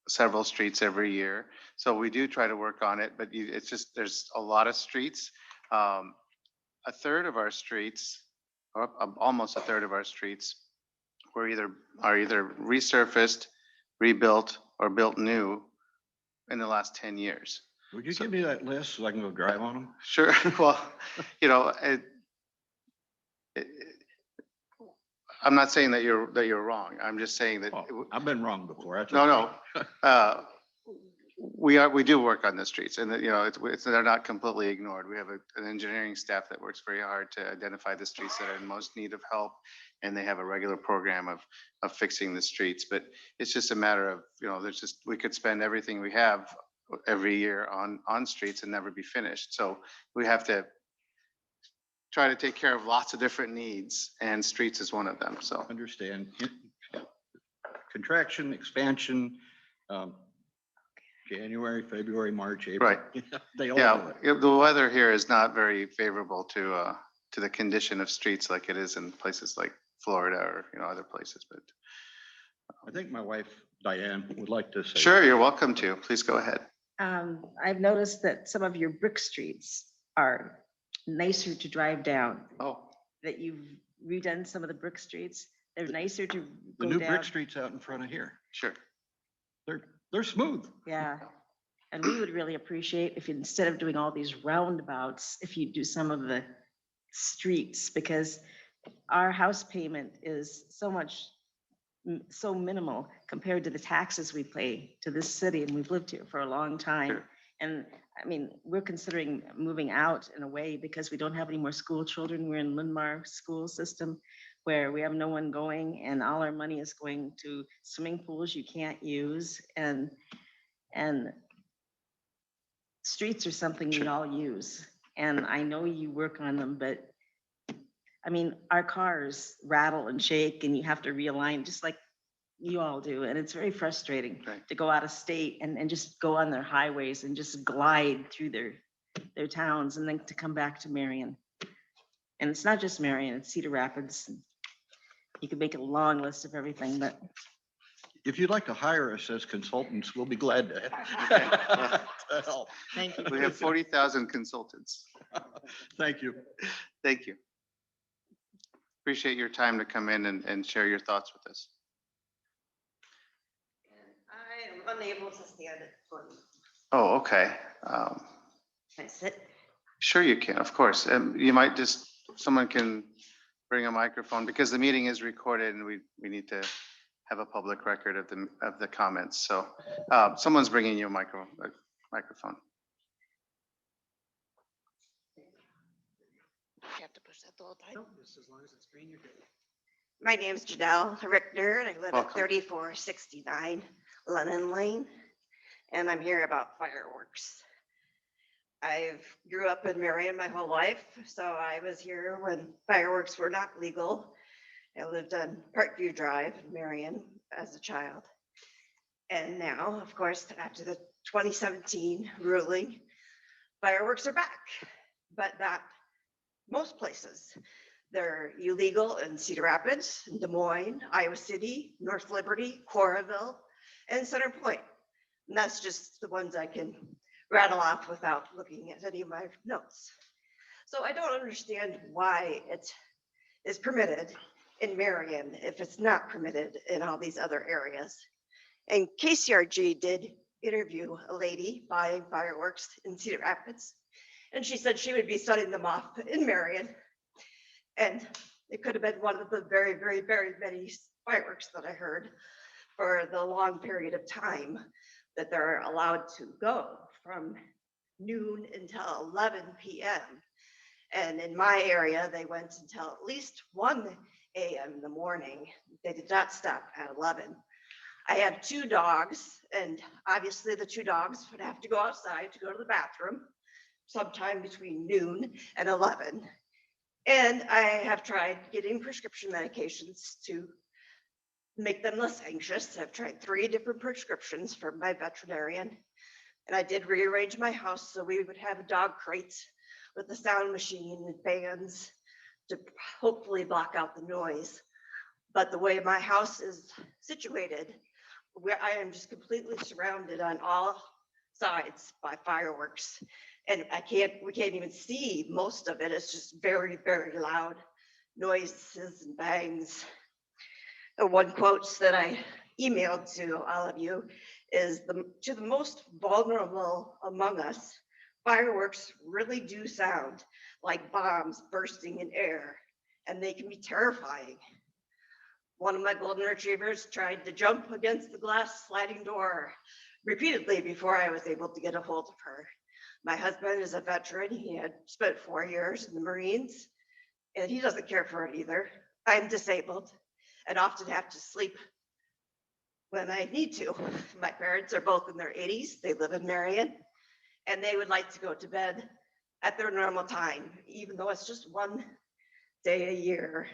several streets every year. So we do try to work on it, but it's just, there's a lot of streets. A third of our streets, or almost a third of our streets, are either resurfaced, rebuilt, or built new in the last 10 years. Would you give me that list so I can go drive on them? Sure. Well, you know, I'm not saying that you're wrong. I'm just saying that. Oh, I've been wrong before. That's No. We do work on the streets, and you know, they're not completely ignored. We have an engineering staff that works very hard to identify the streets that are in most need of help, and they have a regular program of fixing the streets. But it's just a matter of, you know, we could spend everything we have every year on streets and never be finished. So we have to try to take care of lots of different needs, and streets is one of them. So Understand. Contraction, expansion, January, February, March, April. Right. They all yeah, do it. the weather here is not very favorable to the condition of streets like it is in places like Florida or, you know, other places. But I think my wife, Diane, would like to say. sure, you're welcome to. Please go ahead. I've noticed that some of your brick streets are nicer to drive down. Oh, That you've redone some of the brick streets. They're nicer to The go new down. brick streets out in front of here. sure. They're smooth. Yeah. And we would really appreciate if instead of doing all these roundabouts, if you do some of the streets, because our house payment is so minimal compared to the taxes we pay to this city, and we've lived here for a long time. Sure. And I mean, we're considering moving out in a way because we don't have any more school children. We're in Lindmar school system where we have no one going, and all our money is going to swimming pools you can't use, and streets are something we all use. And I know you work on them, but I mean, our cars rattle and shake and you have to realign just like you all do. And it's very frustrating Right. to go out of state and just go on their highways and just glide through their towns and then to come back to Marion. And it's not just Marion, it's Cedar Rapids. You could make a long list of everything, but If you'd like to hire us as consultants, we'll be glad to to help. thank you. We have 40,000 consultants. Thank you. Thank you. Appreciate your time to come in and share your thoughts with us. I am unable to stand it for you. Oh, okay. Can I sit? Sure you can, of course. You might someone can bring a microphone because the meeting is recorded and we need to have a public record of the comments. So someone's bringing you a microphone. You have to push that the whole time. Just as long as it's green, you're good. My name's Janelle Rickner, and I live Welcome. at 3469 Lennon Lane, and I'm here about fireworks. I've grew up in Marion my whole life, so I was here when fireworks were not legal. I lived on Parkview Drive in Marion as a child. And now, of course, after the 2017 ruling, fireworks are back, but not most places. They're illegal in Cedar Rapids, Des Moines, Iowa City, North Liberty, Coralville, and Center Point. And that's just the ones I can rattle off without looking at any of my notes. So I don't understand why it is permitted in Marion if it's not permitted in all these other areas. And KCRG did interview a lady buying fireworks in Cedar Rapids, and she said she would be setting them off in Marion. And it could have been one of the very, very, very many fireworks that I heard for the long period of time that they're allowed to go from noon until 11 p.m. And in my area, they went until at least 1 a.m. in the morning. They did not stop at 11. I have 2 dogs, and obviously the 2 dogs would have to go outside to go to the bathroom sometime between noon and 11. And I have tried getting prescription medications to make them less anxious. I've tried 3 different prescriptions from my veterinarian. And I did rearrange my house so we would have dog crates with a sound machine and fans to hopefully block out the noise. But the way my house is situated, where I am just completely surrounded on all sides by fireworks. And we can't even see most of it. It's just very, very loud noises and bangs. One quote that I emailed to all of you is to the most vulnerable among us, fireworks really do sound like bombs bursting in air, and they can be terrifying. One of my golden retrievers tried to jump against the glass sliding door repeatedly before I was able to get a hold of her. My husband is a veteran. He had spent 4 years in the Marines, and he doesn't care for it either. I'm disabled and often have to sleep when I need to. My parents are both in their 80s. They live in Marion, and they would like to go to bed at their normal time, even though it's just 1 day a year.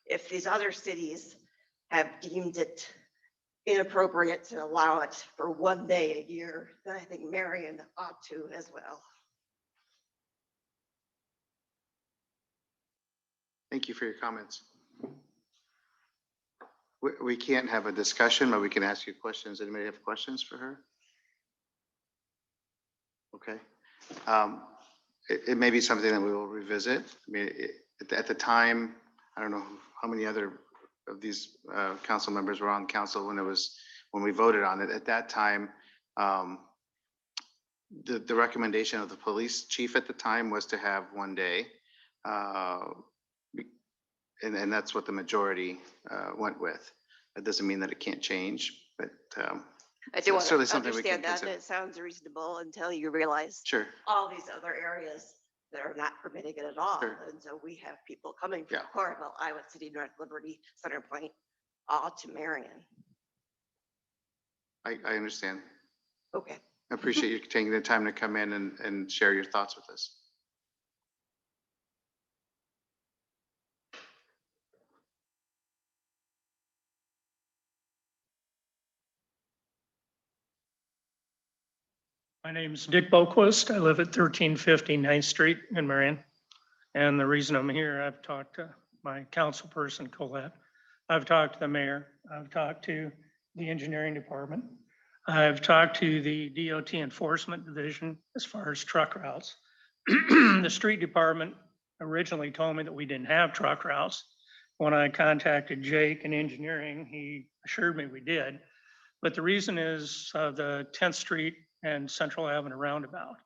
If these other cities have deemed it inappropriate to allow it for 1 day a year, then I think Marion ought to as well. Thank you for your comments. We can't have a discussion, but we can ask you questions. Anybody have questions for her? Okay. It may be something that we will revisit. I mean, at the time, I don't know how many other of these council members were on council when we voted on it. At that time, the recommendation of the police chief at the time was to have 1 day. And that's what the majority went with. That doesn't mean that it can't change, but I do want to certainly something we can understand that, and consider. it sounds reasonable until you realize Sure. all these other areas that are not permitting it at all. Sure. And so we have people coming from Yeah. Coralville, Iowa City, North Liberty, Center Point, all to Marion. I understand. Okay. I appreciate you taking the time to come in and share your thoughts with us. My name's Dick Boquist. I live at 1350 9th Street in Marion. And the reason I'm here, I've talked to my council person, Colette. I've talked to the mayor. I've talked to the engineering department. I've talked to the DOT enforcement division as far as truck routes. The street department originally told me that we didn't have truck routes. When I contacted Jake in engineering, he assured me we did. But the reason is the 10th Street and Central Avenue roundabout.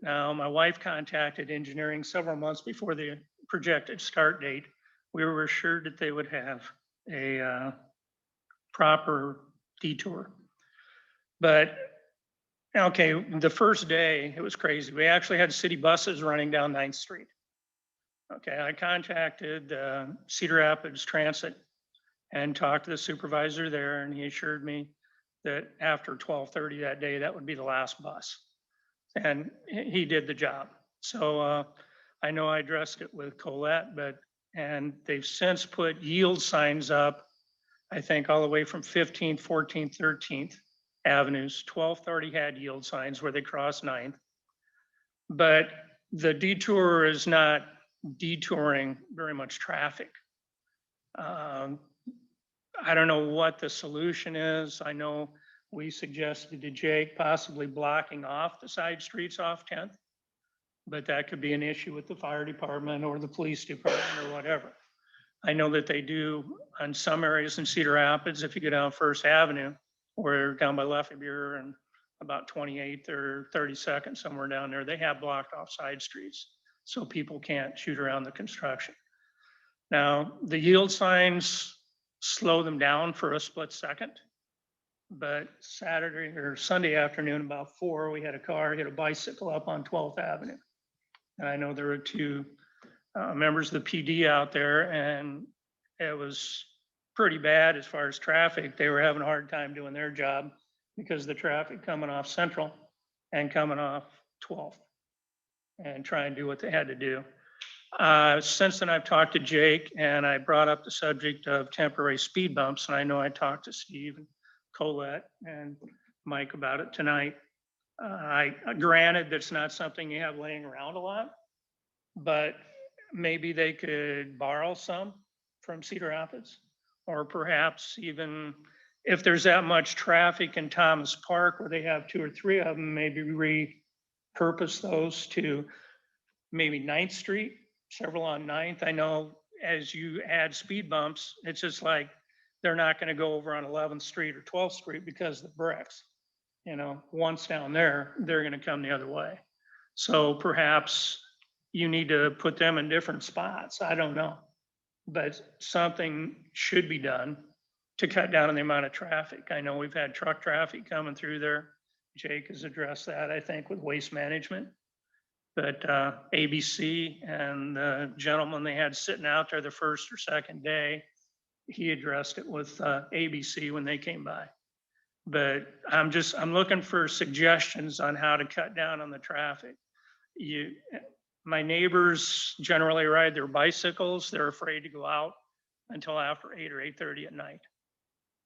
Now, my wife contacted engineering several months before the projected start date. We were assured that they would have a proper detour. But, okay, the first day, it was crazy. We actually had city buses running down 9th Street. Okay, I contacted Cedar Rapids Transit and talked to the supervisor there, and he assured me that after 12:30 that day, that would be the last bus. And he did the job. So I know I addressed it with Colette, and they've since put yield signs up, I think all the way from 15th, 14th, 13th Avenues. 12:30 had yield signs where they cross 9th. But the detour is not detouring very much traffic. I don't know what the solution is. I know we suggested to Jake possibly blocking off the side streets off 10th, but that could be an issue with the fire department or the police department or whatever. I know that they do on some areas in Cedar Rapids, if you go down First Avenue, or down by Lefebvre and about 28th or 32nd, somewhere down there, they have blocked off side streets so people can't shoot around the construction. Now, the yield signs slow them down for a split second, but Saturday or Sunday afternoon, about 4, we had a car hit a bicycle up on 12th Avenue. And I know there were 2 members of the PD out there, and it was pretty bad as far as traffic. They were having a hard time doing their job because of the traffic coming off Central and coming off 12th and try and do what they had to do. Since then, I've talked to Jake, and I brought up the subject of temporary speed bumps, and I know I talked to Steve and Colette and Mike about it tonight. Granted, that's not something you have laying around a lot, but maybe they could borrow some from Cedar Rapids, or perhaps even if there's that much traffic in Thomas Park where they have 2 or 3 of them, maybe repurpose those to maybe 9th Street, several on 9th. I know as you add speed bumps, it's just like they're not going to go over on 11th Street or 12th Street because of the bricks. You know, once down there, they're going to come the other way. So perhaps you need to put them in different spots. I don't know. But something should be done to cut down on the amount of traffic. I know we've had truck traffic coming through there. Jake has addressed that, I think, with waste management. But ABC and the gentleman they had sitting out there the first or second day, he addressed it with ABC when they came by. But I'm looking for suggestions on how to cut down on the traffic. My neighbors generally ride their bicycles. They're afraid to go out until after 8 or 8:30 at night,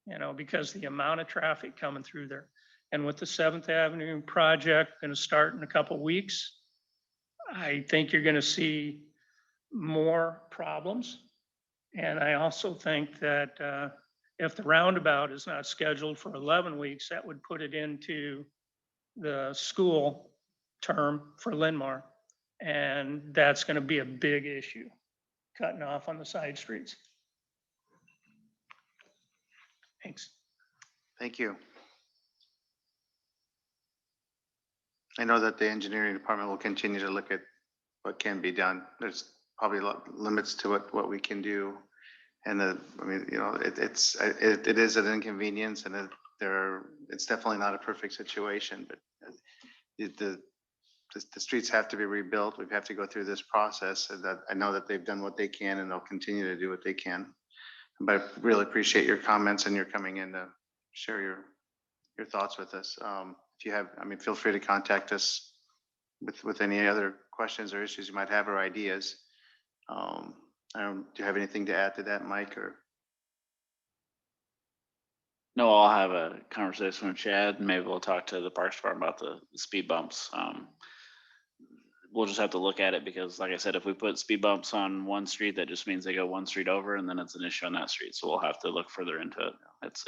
you know, because the amount of traffic coming through there. And with the 7th Avenue project going to start in a couple of weeks, I think you're going to see more problems. And I also think that if the roundabout is not scheduled for 11 weeks, that would put it into the school term for Linmar. And that's going to be a big issue, cutting off on the side streets. Thanks. Thank you. I know that the engineering department will continue to look at what can be done. There's probably a lot limits to what we can do. And I mean, you know, it is an inconvenience, and it's definitely not a perfect situation, but the streets have to be rebuilt. We have to go through this process, and that I know that they've done what they can, and they'll continue to do what they can. But I really appreciate your comments and your coming in to share your thoughts with us. If you have, I mean, feel free to contact us with any other questions or issues you might have or ideas. Do you have anything to add to that, Mike, or? No, I'll have a conversation with Chad, and maybe we'll talk to the Parks Department about the speed bumps. We'll just have to look at it because, like I said, if we put speed bumps on one street, that just means they go one street over, and then it's an issue on that street. So we'll have to look further into it.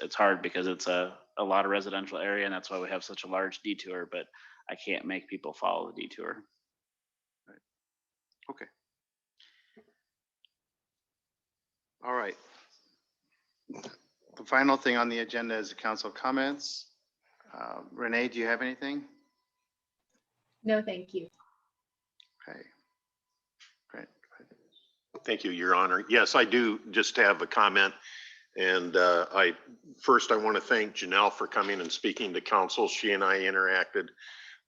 It's hard because it's a lot of residential area, and that's why we have such a large detour, but I can't make people follow the detour. Right. Okay. All right. The final thing on the agenda is the council comments. Renee, do you have anything? No, thank you. Okay. Great. Thank you, Your Honor. Yes, I do just have a comment. And I want to thank Janelle for coming and speaking to council. She and I interacted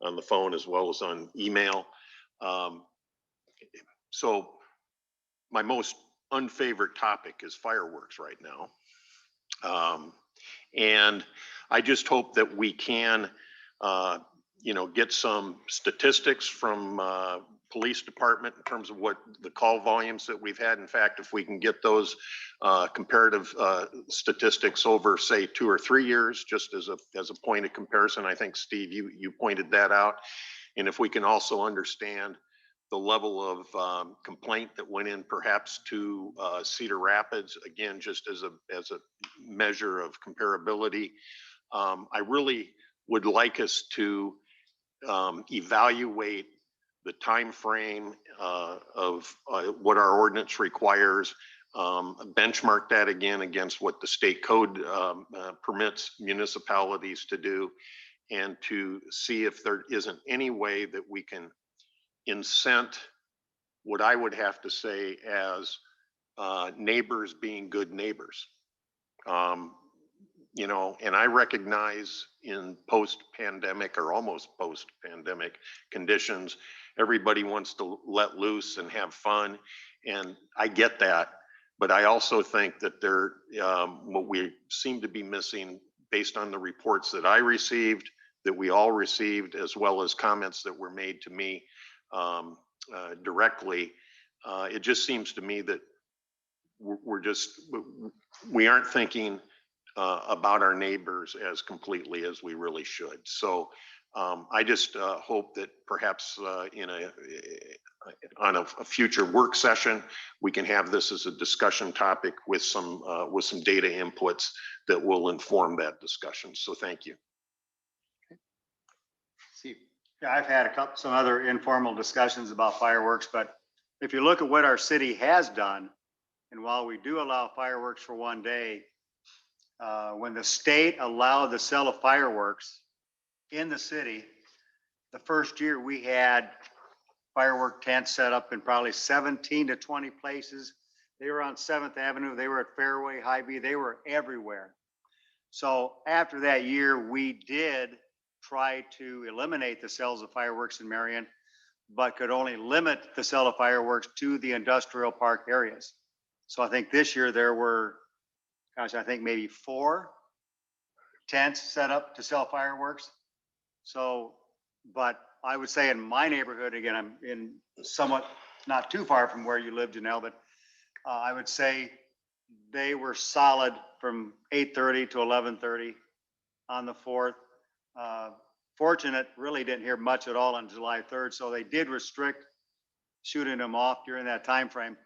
on the phone as well as on email. So my most unfavorite topic is fireworks right now. And I just hope that we can, get some statistics from police department in terms of what the call volumes that we've had. In fact, if we can get those comparative statistics over, say, 2 or 3 years, just as a point of comparison, I think, Steve, you pointed that out. And if we can also understand the level of complaint that went in perhaps to Cedar Rapids, again, just as a measure of comparability. I really would like us to evaluate the time frame of what our ordinance requires, benchmark that again against what the state code permits municipalities to do, and to see if there isn't any way that we can incent what I would have to say as neighbors being good neighbors. And I recognize in post-pandemic or almost post-pandemic conditions, everybody wants to let loose and have fun. And I get that. But I also think that what we seem to be missing based on the reports that I received, that we all received, as well as comments that were made to me directly, it just seems to me that we aren't thinking about our neighbors as completely as we really should. So I just hope that perhaps on a future work session, we can have this as a discussion topic with some data inputs that will inform that discussion. So thank you. Steve. Yeah, I've had some other informal discussions about fireworks, but if you look at what our city has done, and while we do allow fireworks for one day, when the state allowed the sale of fireworks in the city, the first year we had firework tents set up in probably 17 to 20 places. They were on 7th Avenue, they were at Fairway, Hy-Vee, they were everywhere. So after that year, we did try to eliminate the sales of fireworks in Marion, but could only limit the sale of fireworks to the industrial park areas. So I think this year there were, I think maybe 4 tents set up to sell fireworks. So, but I would say in my neighborhood, again, I'm in somewhat not too far from where you live, Janelle, but I would say they were solid from 8:30 to 11:30 on the 4th. Fortunate, really didn't hear much at all on July 3rd, so they did restrict shooting them off during that time frame.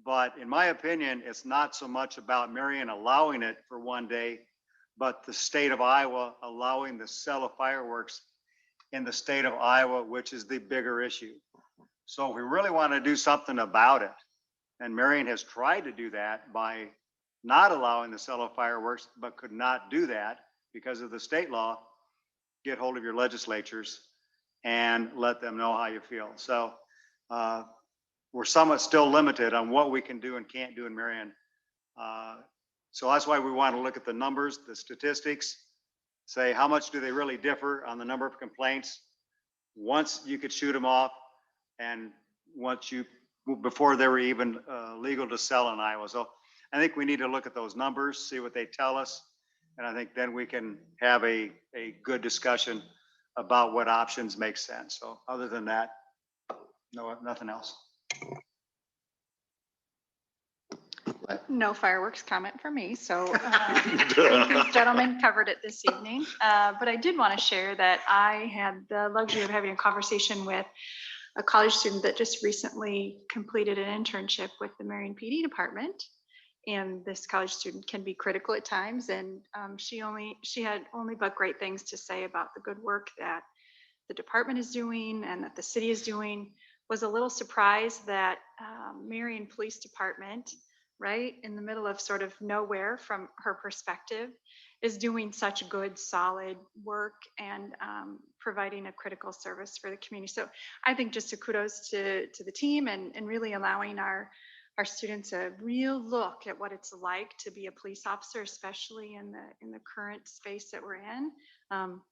But in my opinion, it's not so much about Marion allowing it for one day, but the state of Iowa allowing the sale of fireworks in the state of Iowa, which is the bigger issue. So if we really want to do something about it, and Marion has tried to do that by not allowing the sale of fireworks, but could not do that because of the state law, get hold of your legislatures and let them know how you feel. So we're somewhat still limited on what we can do and can't do in Marion. So that's why we want to look at the numbers, the statistics, say how much do they really differ on the number of complaints once you could shoot them off and before they were even legal to sell in Iowa. So I think we need to look at those numbers, see what they tell us. And I think then we can have a good discussion about what options make sense. So other than that, no, nothing else. No fireworks comment for me. So I think these gentlemen covered it this evening. But I did want to share that I had the luxury of having a conversation with a college student that just recently completed an internship with the Marion PD department. And this college student can be critical at times. And she had only but great things to say about the good work that the department is doing and that the city is doing. Was a little surprised that Marion Police Department, right in the middle of sort of nowhere from her perspective, is doing such good, solid work and providing a critical service for the community. So I think just a kudos to the team and really allowing our our students a real look at what it's like to be a police officer, especially in the current space that we're in.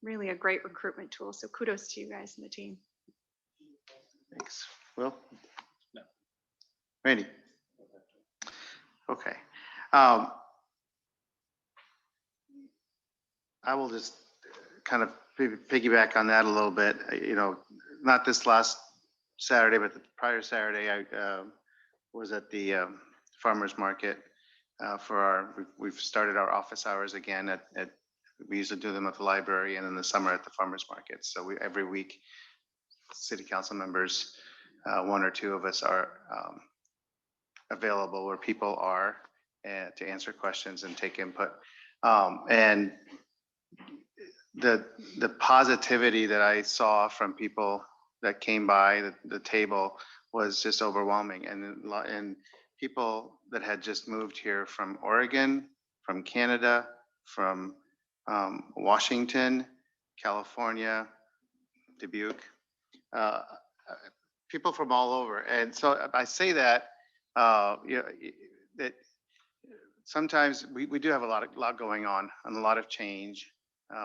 Really a great recruitment tool. So kudos to you guys and the team. Thanks. Will? No. Randy? Okay. I will just kind of piggyback on that a little bit. Not this last Saturday, but the prior Saturday, I was at the farmer's market we've started our office hours again we usually do them at the library and in the summer at the farmer's market. So every week, city council members, one or two of us are available where people are to answer questions and take input. And the positivity that I saw from people that came by the table was just overwhelming. And people that had just moved here from Oregon, from Canada, from Washington, California, Dubuque, people from all over. And so I say that, that sometimes we do have a lot going on and a lot of change.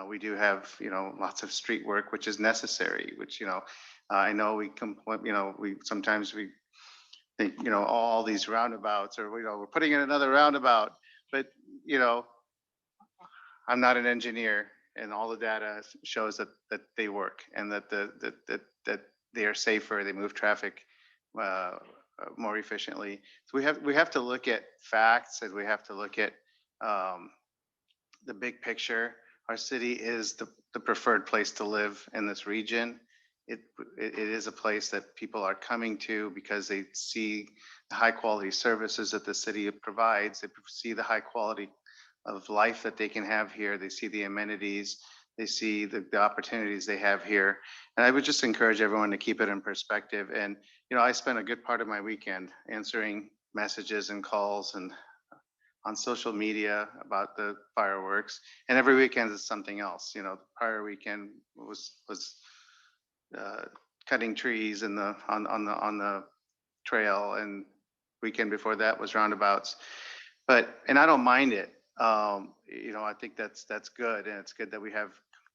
We do have, lots of street work, which is necessary, which, I know we sometimes we think, all these roundabouts or, we're putting in another roundabout, but, I'm not an engineer and all the data shows that they work and that that they are safer, they move traffic more efficiently. So we have to look at facts and we have to look at the big picture. Our city is the preferred place to live in this region. It is a place that people are coming to because they see the high quality services that the city provides. They see the high quality of life that they can have here. They see the amenities. They see the opportunities they have here. And I would just encourage everyone to keep it in perspective. And, I spent a good part of my weekend answering messages and calls and on social media about the fireworks. And every weekend is something else. The prior weekend was cutting trees on the trail, and weekend before that was roundabouts. And I don't mind it. I think that's good, and it's good that we have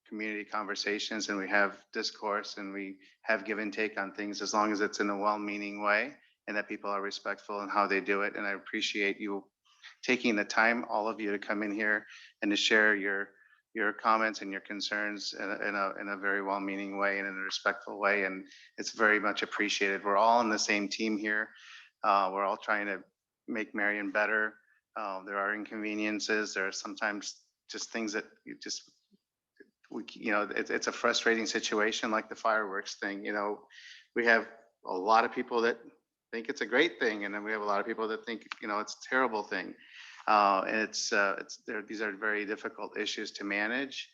community conversations and we have discourse and we have give and take on things, as long as it's in a well-meaning way and that people are respectful in how they do it. And I appreciate you taking the time, all of you, to come in here and to share your comments and your concerns in a very well-meaning way and in a respectful way. And it's very much appreciated. We're all on the same team here. We're all trying to make Marion better. There are inconveniences. There are sometimes just things that it's a frustrating situation, like the fireworks thing. We have a lot of people that think it's a great thing, and then we have a lot of people that think it's a terrible thing. And these are very difficult issues to manage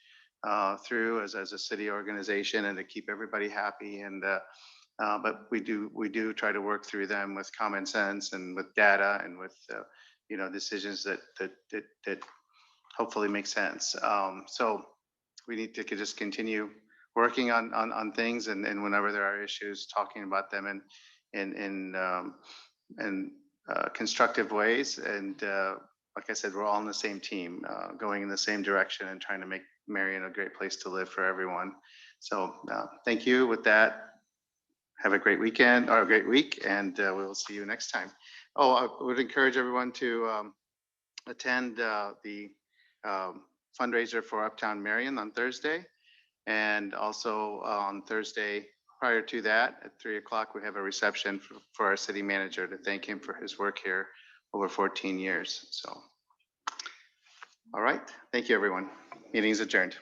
through as a city organization and to keep everybody happy. And but we do try to work through them with common sense and with data and with decisions that hopefully make sense. So we need to just continue working on things, and whenever there are issues, talking about them in constructive ways. And like I said, we're all on the same team, going in the same direction and trying to make Marion a great place to live for everyone. So thank you. With that, have a great weekend or a great week, and we will see you next time. Oh, I would encourage everyone to attend the fundraiser for Uptown Marion on Thursday. And also on Thursday prior to that at 3:00, we have a reception for our city manager to thank him for his work here over 14 years. So, all right. Thank you, everyone. Meeting is adjourned.